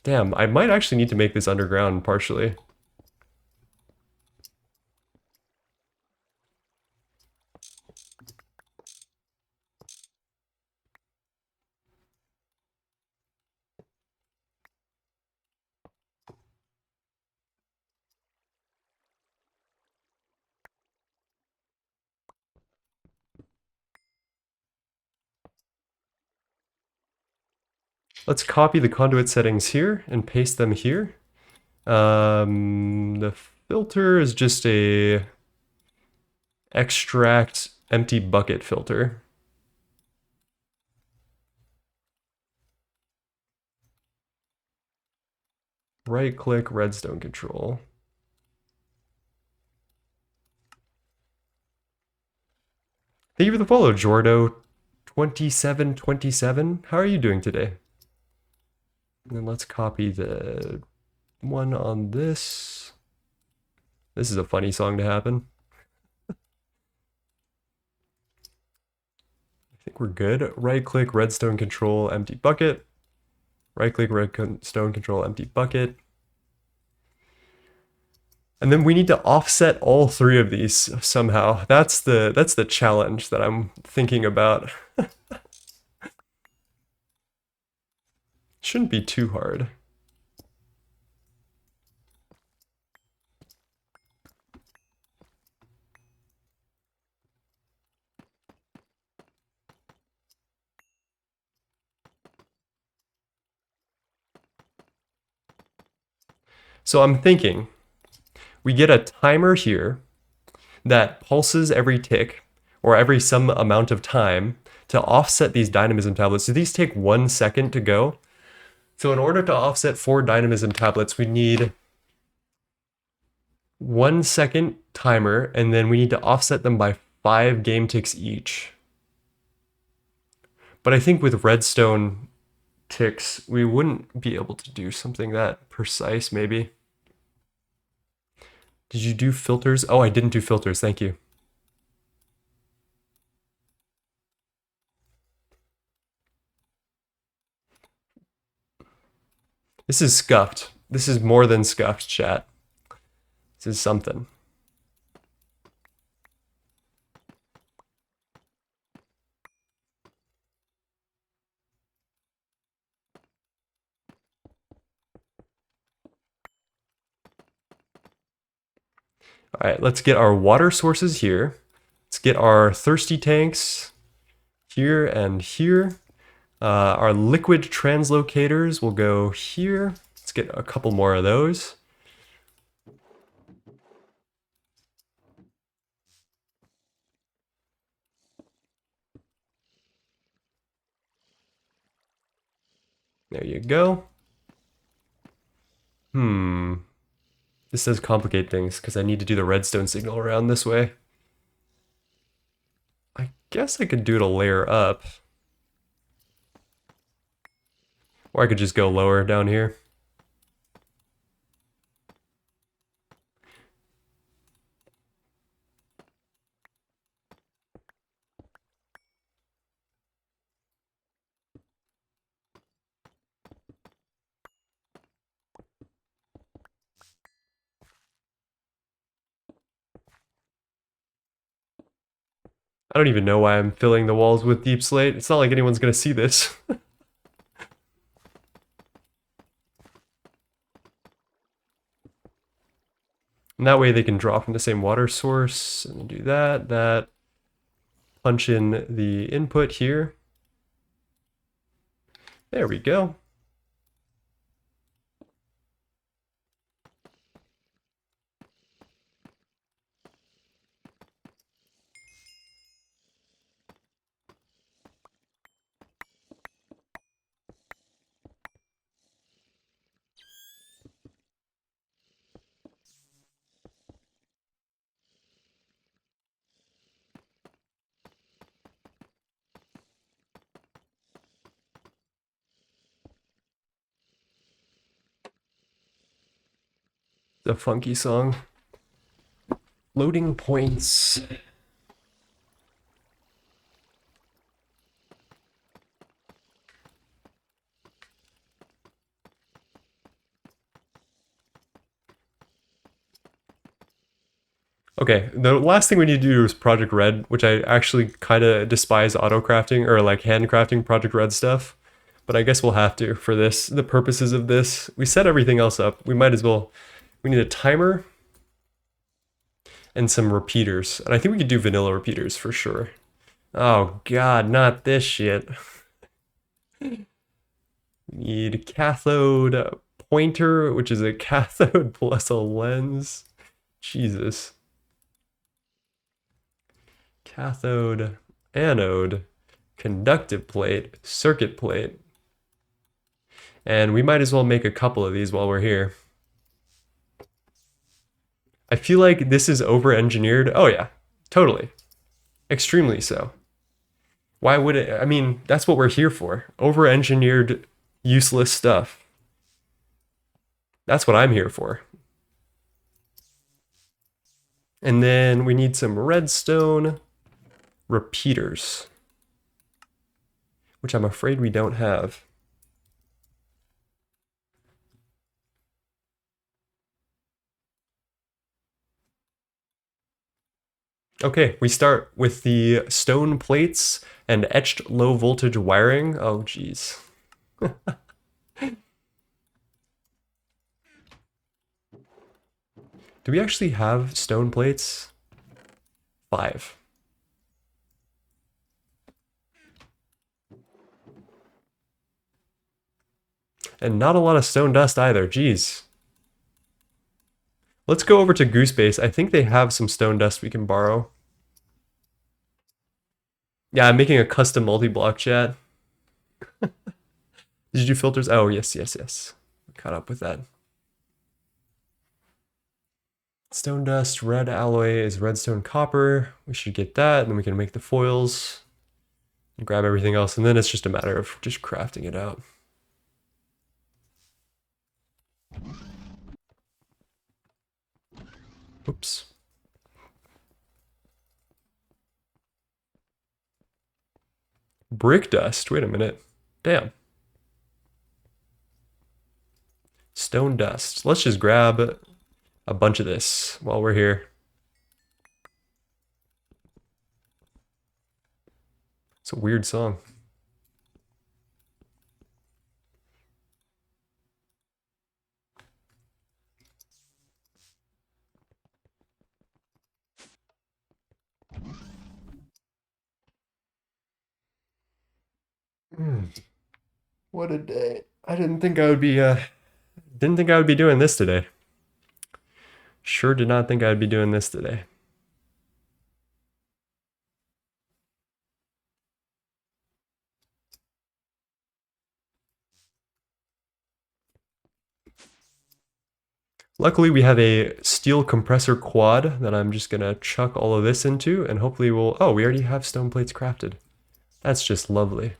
Damn, I might actually need to make this underground partially. Let's copy the conduit settings here and paste them here. The filter is just a extract empty bucket filter. Right click redstone control. Thank you for the follow, Jordo2727. How are you doing today? And then let's copy the one on this. This is a funny song to happen. I think we're good. Right click redstone control empty bucket. Right click redstone control empty bucket. And then we need to offset all three of these somehow. That's the challenge that I'm thinking about. Shouldn't be too hard. So I'm thinking we get a timer here that pulses every tick or every some amount of time to offset these dynamism tablets. So these take 1 second to go. So in order to offset 4 dynamism tablets, we need 1 second timer, and then we need to offset them by 5 game ticks each. But I think with redstone ticks, we wouldn't be able to do something that precise, maybe. Did you do filters? Oh, I didn't do filters, thank you. This is scuffed. This is more than scuffed, chat. This is something. All right, let's get our water sources here. Let's get our thirsty tanks here and here. Our liquid translocators will go here. Let's get a couple more of those. There you go. This does complicate things because I need to do the redstone signal around this way. I guess I could do it a layer up. Or I could just go lower down here. I don't even know why I'm filling the walls with deep slate. It's not like anyone's gonna see this. And that way they can draw from the same water source and do that. Punch in the input here. There we go. The funky song. Loading points. Okay, the last thing we need to do is Project Red, which I actually kind of despise auto crafting or like hand crafting Project Red stuff. But I guess we'll have to for this, the purposes of this. We set everything else up. We might as well. We need a timer and some repeaters. And I think we could do vanilla repeaters for sure. Oh god, not this shit. We need cathode pointer, which is a cathode plus a lens. Jesus. Cathode, anode, conductive plate, circuit plate. And we might as well make a couple of these while we're here. I feel like this is over-engineered. Oh yeah, totally. Extremely so. Why would it? I mean, that's what we're here for. Over-engineered, useless stuff. That's what I'm here for. And then we need some redstone repeaters, which I'm afraid we don't have. Okay, we start with the stone plates and etched low voltage wiring. Oh, geez. Do we actually have stone plates? 5. And not a lot of stone dust either, geez. Let's go over to Goose Base. I think they have some stone dust we can borrow. Yeah, I'm making a custom multi-block chat. Did you do filters? Oh, yes, yes, yes. Caught up with that. Stone dust, red alloy is redstone copper. We should get that, and then we can make the foils and grab everything else, and then it's just a matter of just crafting it out. Oops. Brick dust. Wait a minute. Damn. Stone dust. Let's just grab a bunch of this while we're here. It's a weird song. What a day. I didn't think I would be doing this today. Sure did not think I'd be doing this today. Luckily, we have a steel compressor quad that I'm just gonna chuck all of this into, and hopefully we'll... Oh, we already have stone plates crafted. That's just lovely.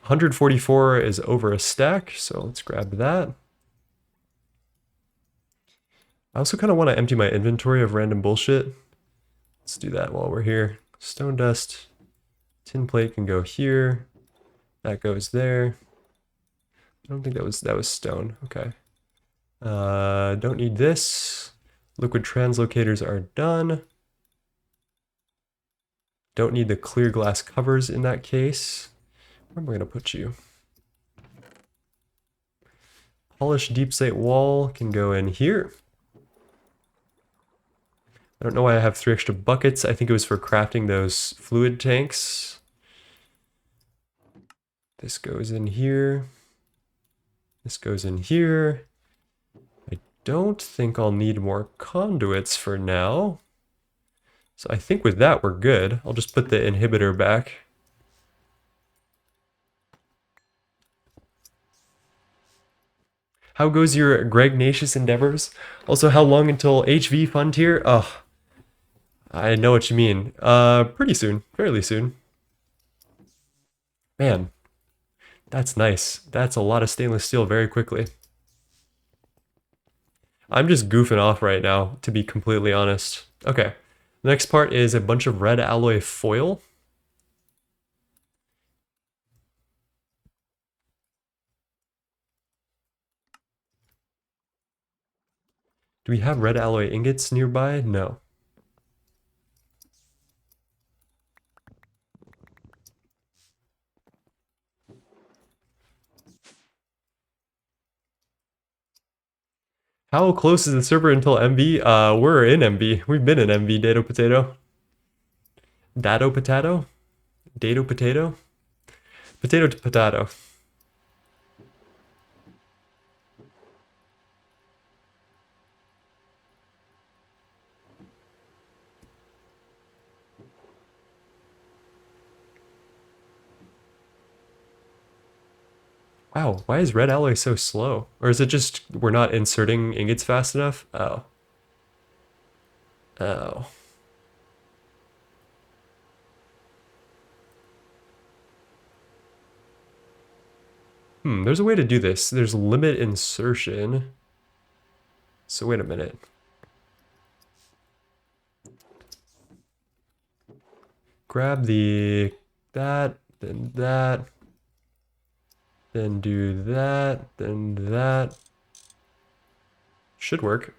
144 is over a stack, so let's grab that. I also kind of want to empty my inventory of random bullshit. Let's do that while we're here. Stone dust, tin plate can go here. That goes there. I don't think that was stone. Okay. Don't need this. Liquid translocators are done. Don't need the clear glass covers in that case. Where am I gonna put you? Polished deep slate wall can go in here. I don't know why I have 3 extra buckets. I think it was for crafting those fluid tanks. This goes in here. This goes in here. I don't think I'll need more conduits for now. So I think with that we're good. I'll just put the inhibitor back. How goes your Gregtech endeavors? Also, how long until HV fund tier? Oh, I know what you mean. Pretty soon. Fairly soon. Man, That's nice. That's a lot of stainless steel very quickly. I'm just goofing off right now, to be completely honest. Okay. The next part is a bunch of red alloy foil. Do we have red alloy ingots nearby? No. How close is the server until MV? We're in MV. We've been in MV, Dado Potato. Dado Potato? Dado Potato? Potato to potato. Wow, why is red alloy so slow? Or is it just we're not inserting ingots fast enough? Oh. Oh. There's a way to do this. There's limit insertion. So wait a minute. Grab that, then that, then do that, then that. Should work.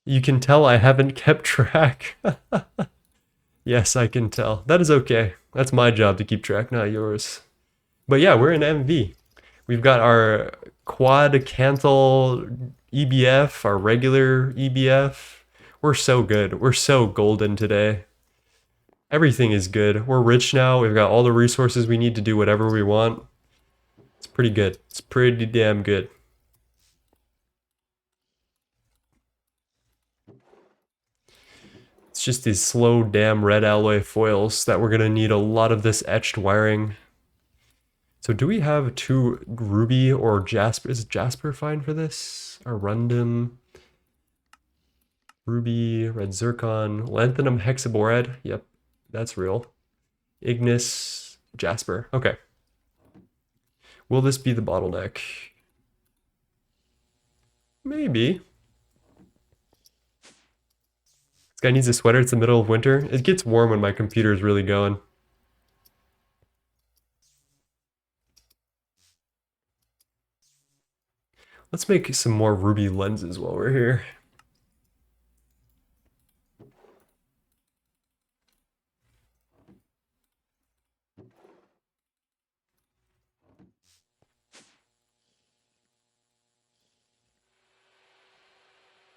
You can tell I haven't kept track. Yes, I can tell. That is okay. That's my job to keep track, not yours. But yeah, we're in MV. We've got our quad canthal EBF, our regular EBF. We're so good. We're so golden today. Everything is good. We're rich now. We've got all the resources we need to do whatever we want. It's pretty good. It's pretty damn good. It's just these slow damn red alloy foils that we're gonna need a lot of this etched wiring. So do we have two ruby or jasper? Is jasper fine for this? Arundum, ruby, red zircon, lanthanum hexaboride. Yep, that's real. Ignis, jasper. Okay. Will this be the bottleneck? Maybe. This guy needs a sweater. It's the middle of winter. It gets warm when my computer is really going. Let's make some more ruby lenses while we're here.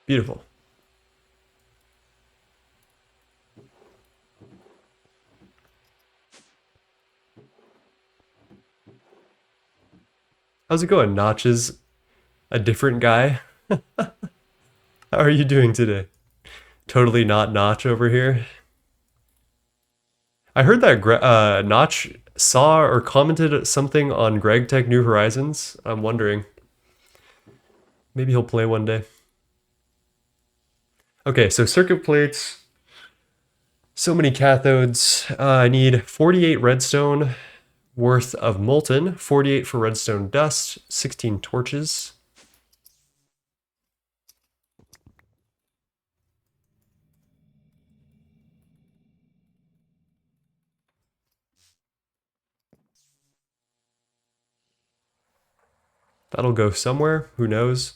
Beautiful. How's it going, Notches? A different guy? How are you doing today? Totally not Notch over here. I heard that Notch saw or commented something on Gregtech New Horizons. I'm wondering. Maybe he'll play one day. Okay, so circuit plates. So many cathodes. I need 48 redstone worth of molten, 48 for redstone dust, 16 torches. That'll go somewhere, who knows.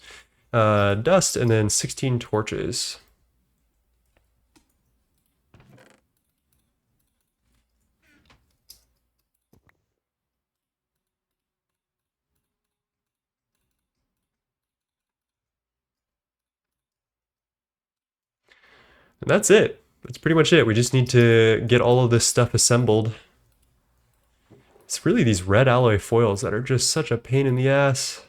Dust, and then 16 torches. And that's it. That's pretty much it. We just need to get all of this stuff assembled. It's really these red alloy foils that are just such a pain in the ass.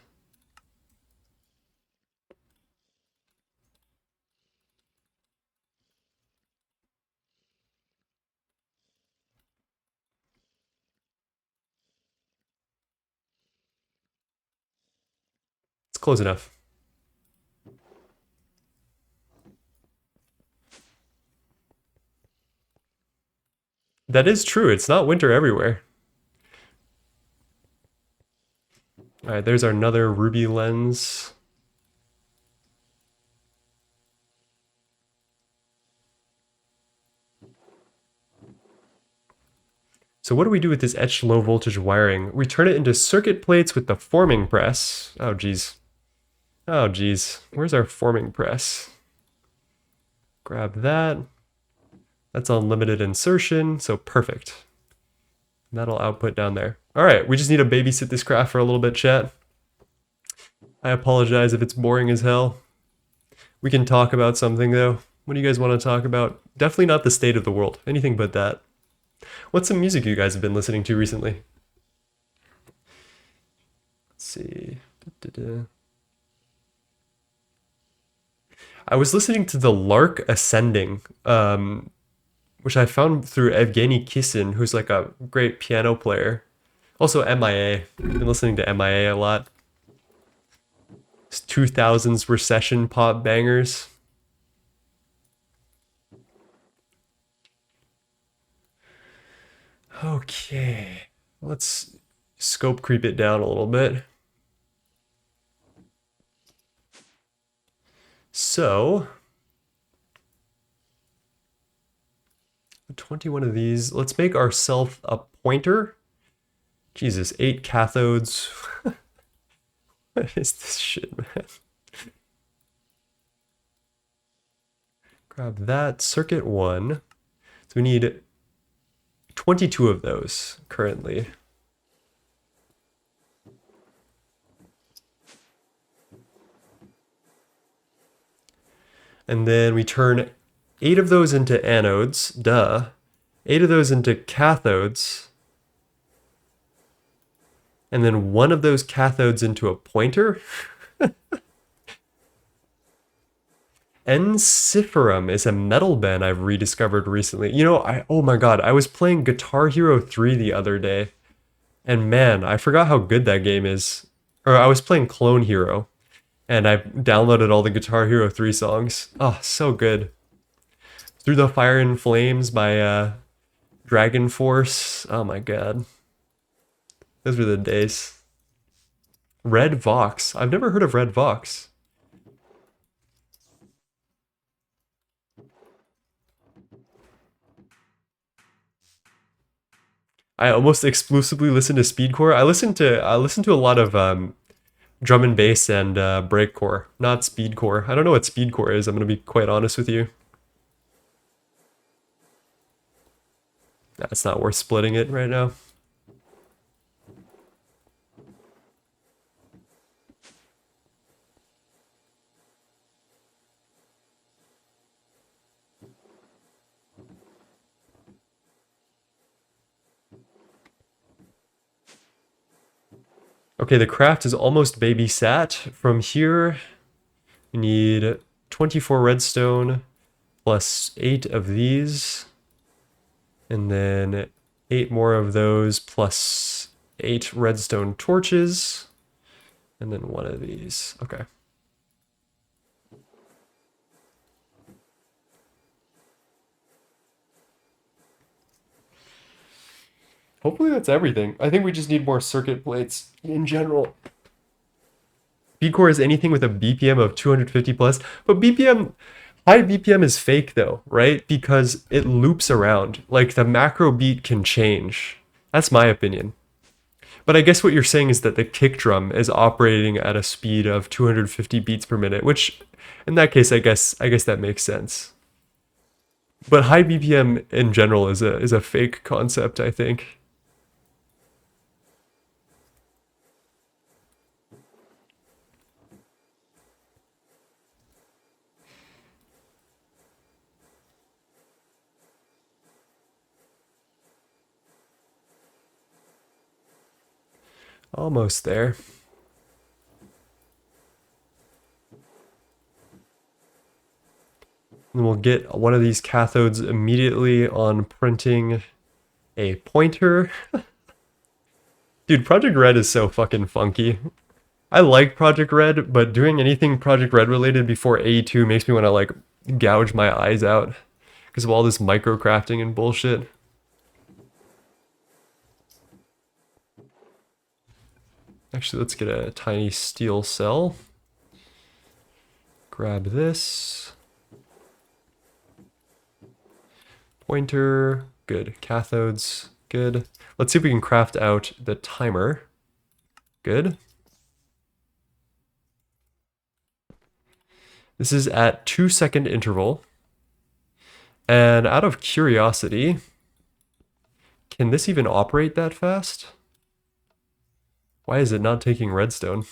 close enough. That is true. It's not winter everywhere. All right, there's our another ruby lens. So what do we do with this etched low voltage wiring? We turn it into circuit plates with the forming press. Oh, geez. Oh, geez. Where's our forming press? Grab that. That's unlimited insertion, so perfect. And that'll output down there. All right, we just need to babysit this craft for a little bit, chat. I apologize if it's boring as hell. We can talk about something, though. What do you guys want to talk about? Definitely not the state of the world. Anything but that. What's some music you guys have been listening to recently? Let's see. I was listening to The Lark Ascending, which I found through Evgeny Kissin, who's like a great piano player. Also MIA. I've been listening to MIA a lot. 2000s recession pop bangers. Okay, let's scope creep it down a little bit. So, 21 of these. Let's make ourselves a pointer. Jesus, 8 cathodes. What is this shit, man? Grab that, circuit 1. So we need 22 of those currently. And then we turn 8 of those into anodes, duh. 8 of those into cathodes. And then 1 of those cathodes into a pointer. Ensiferum is a metal band I've rediscovered recently. You know, oh my god, I was playing Guitar Hero 3 the other day. And man, I forgot how good that game is. Or I was playing Clone Hero. And I downloaded all the Guitar Hero 3 songs. Oh, so good. Through the Fire and Flames by Dragon Force. Oh my god. Those were the days. Red Vox. I've never heard of Red Vox. I almost exclusively listen to speedcore. I listen to a lot of drum and bass and breakcore, not speedcore. I don't know what speedcore is. I'm gonna be quite honest with you. It's not worth splitting it right now. Okay, the craft is almost babysat. From here, we need 24 redstone plus 8 of these. And then 8 more of those plus 8 redstone torches. And then 1 of these. Okay. Hopefully that's everything. I think we just need more circuit plates in general. B-core is anything with a BPM of 250 plus, but high BPM is fake though, right? Because it loops around. Like the macro beat can change. That's my opinion. But I guess what you're saying is that the kick drum is operating at a speed of 250 beats per minute, which in that case, I guess that makes sense. But high BPM in general is a fake concept, I think. Almost there. And we'll get one of these cathodes immediately on printing a pointer. Dude, Project Red is so fucking funky. I like Project Red, but doing anything Project Red related before A2 makes me want to like gouge my eyes out because of all this micro crafting and bullshit. Actually, let's get a tiny steel cell. Grab this. Pointer, good. Cathodes, good. Let's see if we can craft out the timer. Good. This is at 2-second interval. And out of curiosity, can this even operate that fast? Why is it not taking redstone?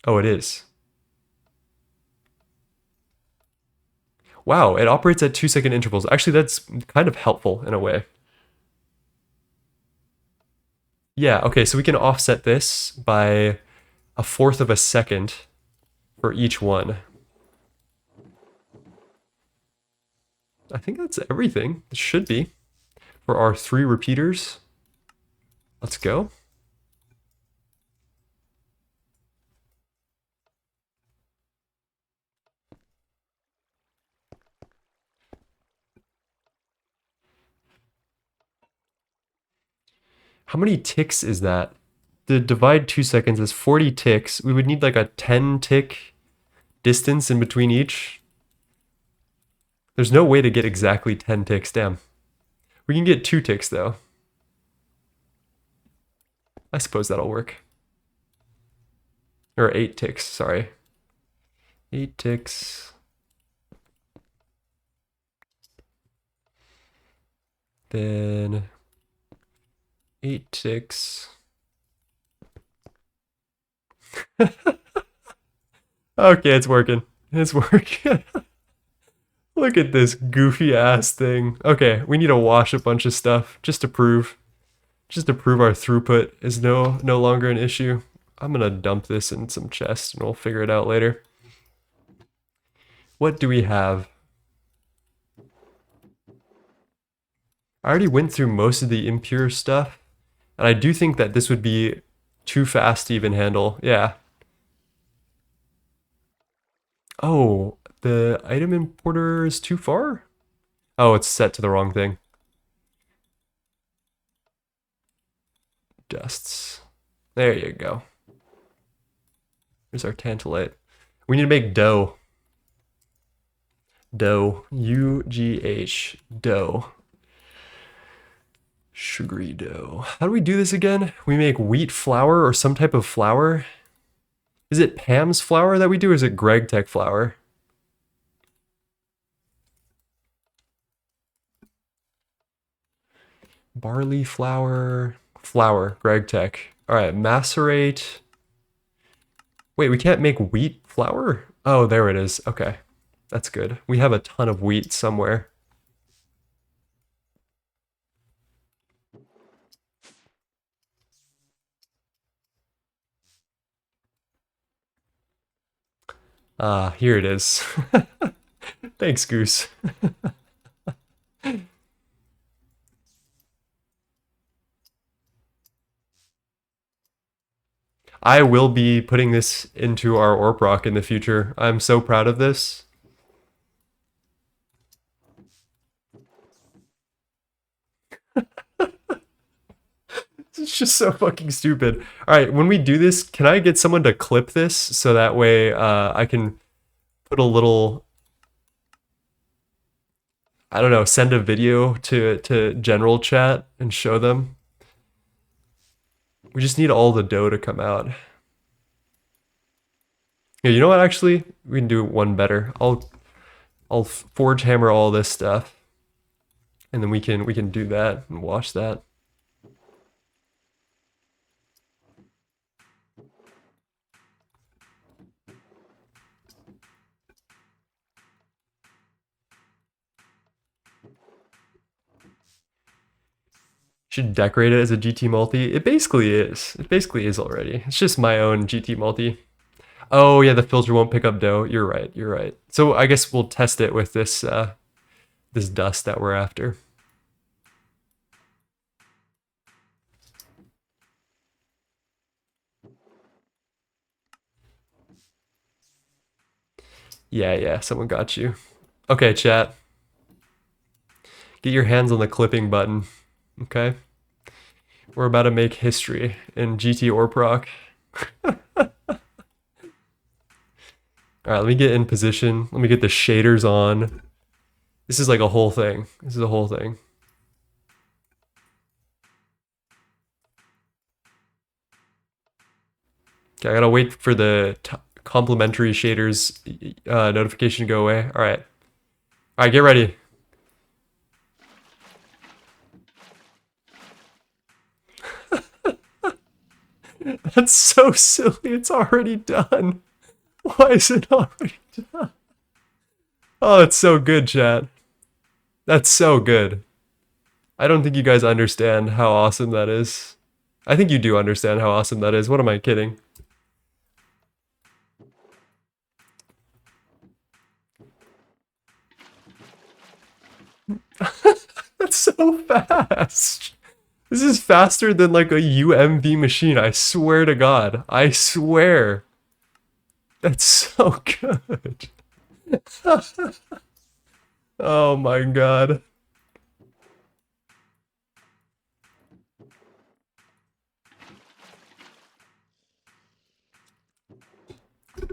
Oh, it is. Wow, it operates at 2-second intervals. Actually, that's kind of helpful in a way. Yeah, okay, so we can offset this by 1/4 of a second for each one. I think that's everything. It should be. For our 3 repeaters. Let's go. How many ticks is that? To divide 2 seconds is 40 ticks. We would need like a 10 tick distance in between each. There's no way to get exactly 10 ticks, damn. We can get 2 ticks though. I suppose that'll work. Or 8 ticks, sorry. 8 ticks. Then 8 ticks. Okay, it's working. It's working. Look at this goofy ass thing. Okay, we need to wash a bunch of stuff just to prove our throughput is no longer an issue. I'm gonna dump this in some chests and we'll figure it out later. What do we have? I already went through most of the impure stuff, and I do think that this would be too fast to even handle. Yeah. Oh, the item importer is too far? Oh, it's set to the wrong thing. Dusts. There you go. Here's our tantalite. We need to make dough. Dough. U-G-H. Dough. Sugary dough. How do we do this again? We make wheat flour or some type of flour. Is it Pam's flour that we do, or is it Gregtech flour? Barley flour. Flour. Gregtech. Alright, macerate. Wait, we can't make wheat flour? Oh, there it is. Okay. That's good. We have a ton of wheat somewhere. Ah, here it is. Thanks, Goose. I will be putting this into our Orp Rock in the future. I'm so proud of this. It's just so fucking stupid. All right, when we do this, can I get someone to clip this so that way I can put a little, I don't know, send a video to general chat and show them. We just need all the dough to come out. Yeah, you know what? Actually, we can do one better. I'll forge hammer all this stuff, and then we can do that and wash that. Should decorate it as a GT multi. It basically is. It basically is already. It's just my own GT multi. Oh yeah, the filter won't pick up dough. You're right. You're right. So I guess we'll test it with this this dust that we're after. Yeah, someone got you. Okay, chat. Get your hands on the clipping button, okay? We're about to make history in GT or proc. All right, let me get in position. Let me get the shaders on. This is like a whole thing. This is a whole thing. Okay, I gotta wait for the complementary shaders notification to go away. All right. All right, get ready. That's so silly. It's already done. Why is it already done? Oh, it's so good, chat. That's so good. I don't think you guys understand how awesome that is. I think you do understand how awesome that is. What am I kidding? That's so fast. This is faster than like a UMV machine. I swear to God. I swear. That's so good. Oh my God.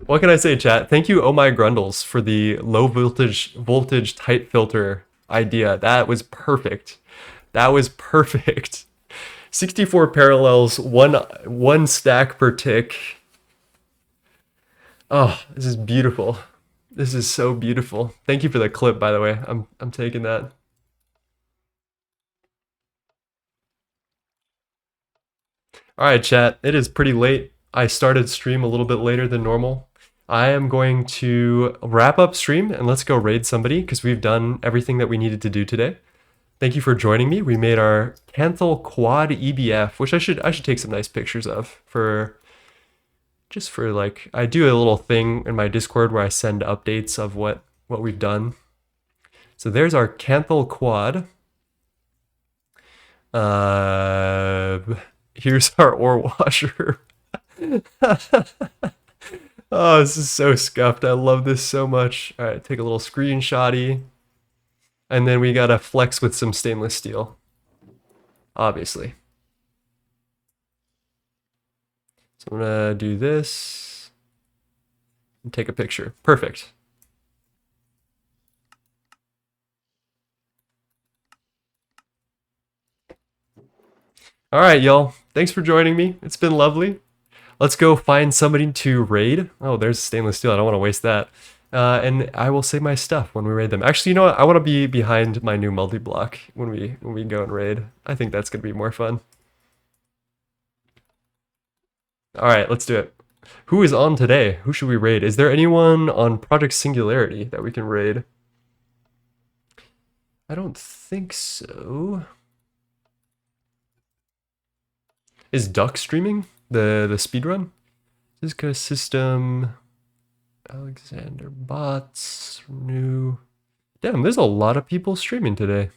What can I say, chat? Thank you, Oh My Grundles, for the low voltage tight filter idea. That was perfect. That was perfect. 64 parallels, one stack per tick. Oh, this is beautiful. This is so beautiful. Thank you for the clip, by the way. I'm taking that. All right, chat. It is pretty late. I started stream a little bit later than normal. I am going to wrap up stream and let's go raid somebody because we've done everything that we needed to do today. Thank you for joining me. We made our Canthal Quad EBF, which I should take some nice pictures of for like, I do a little thing in my Discord where I send updates of what we've done. So there's our Canthal Quad. Here's our ore washer. Oh, this is so scuffed. I love this so much. All right, take a little screenshotty. And then we gotta flex with some stainless steel. Obviously. So I'm gonna do this and take a picture. Perfect. All right, y'all. Thanks for joining me. It's been lovely. Let's go find somebody to raid. Oh, there's stainless steel. I don't want to waste that. And I will say my stuff when we raid them. Actually, you know what? I want to be behind my new multi-block when we go and raid. I think that's gonna be more fun. All right, let's do it. Who is on today? Who should we raid? Is there anyone on Project Singularity that we can raid? I don't think so. Is Duck streaming the speedrun? Cisco System, Alexander Bots, new. Damn, there's a lot of people streaming today.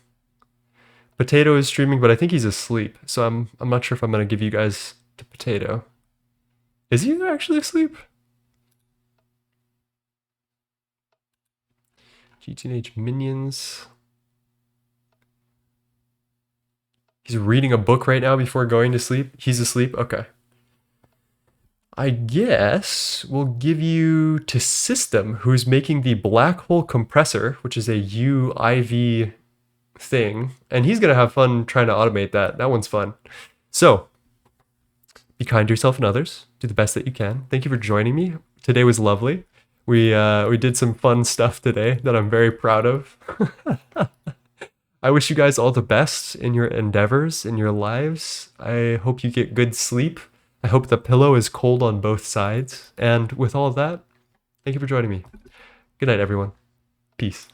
Potato is streaming, but I think he's asleep, so I'm not sure if I'm gonna give you guys to Potato. Is he actually asleep? GTNH minions. He's reading a book right now before going to sleep. He's asleep? Okay. I guess we'll give you to System, who's making the black hole compressor, which is a UIV thing. And he's going to have fun trying to automate that. That one's fun. So, be kind to yourself and others. Do the best that you can. Thank you for joining me. Today was lovely. We did some fun stuff today that I'm very proud of. I wish you guys all the best in your endeavors, in your lives. I hope you get good sleep. I hope the pillow is cold on both sides. And with all of that, thank you for joining me. Good night, everyone. Peace.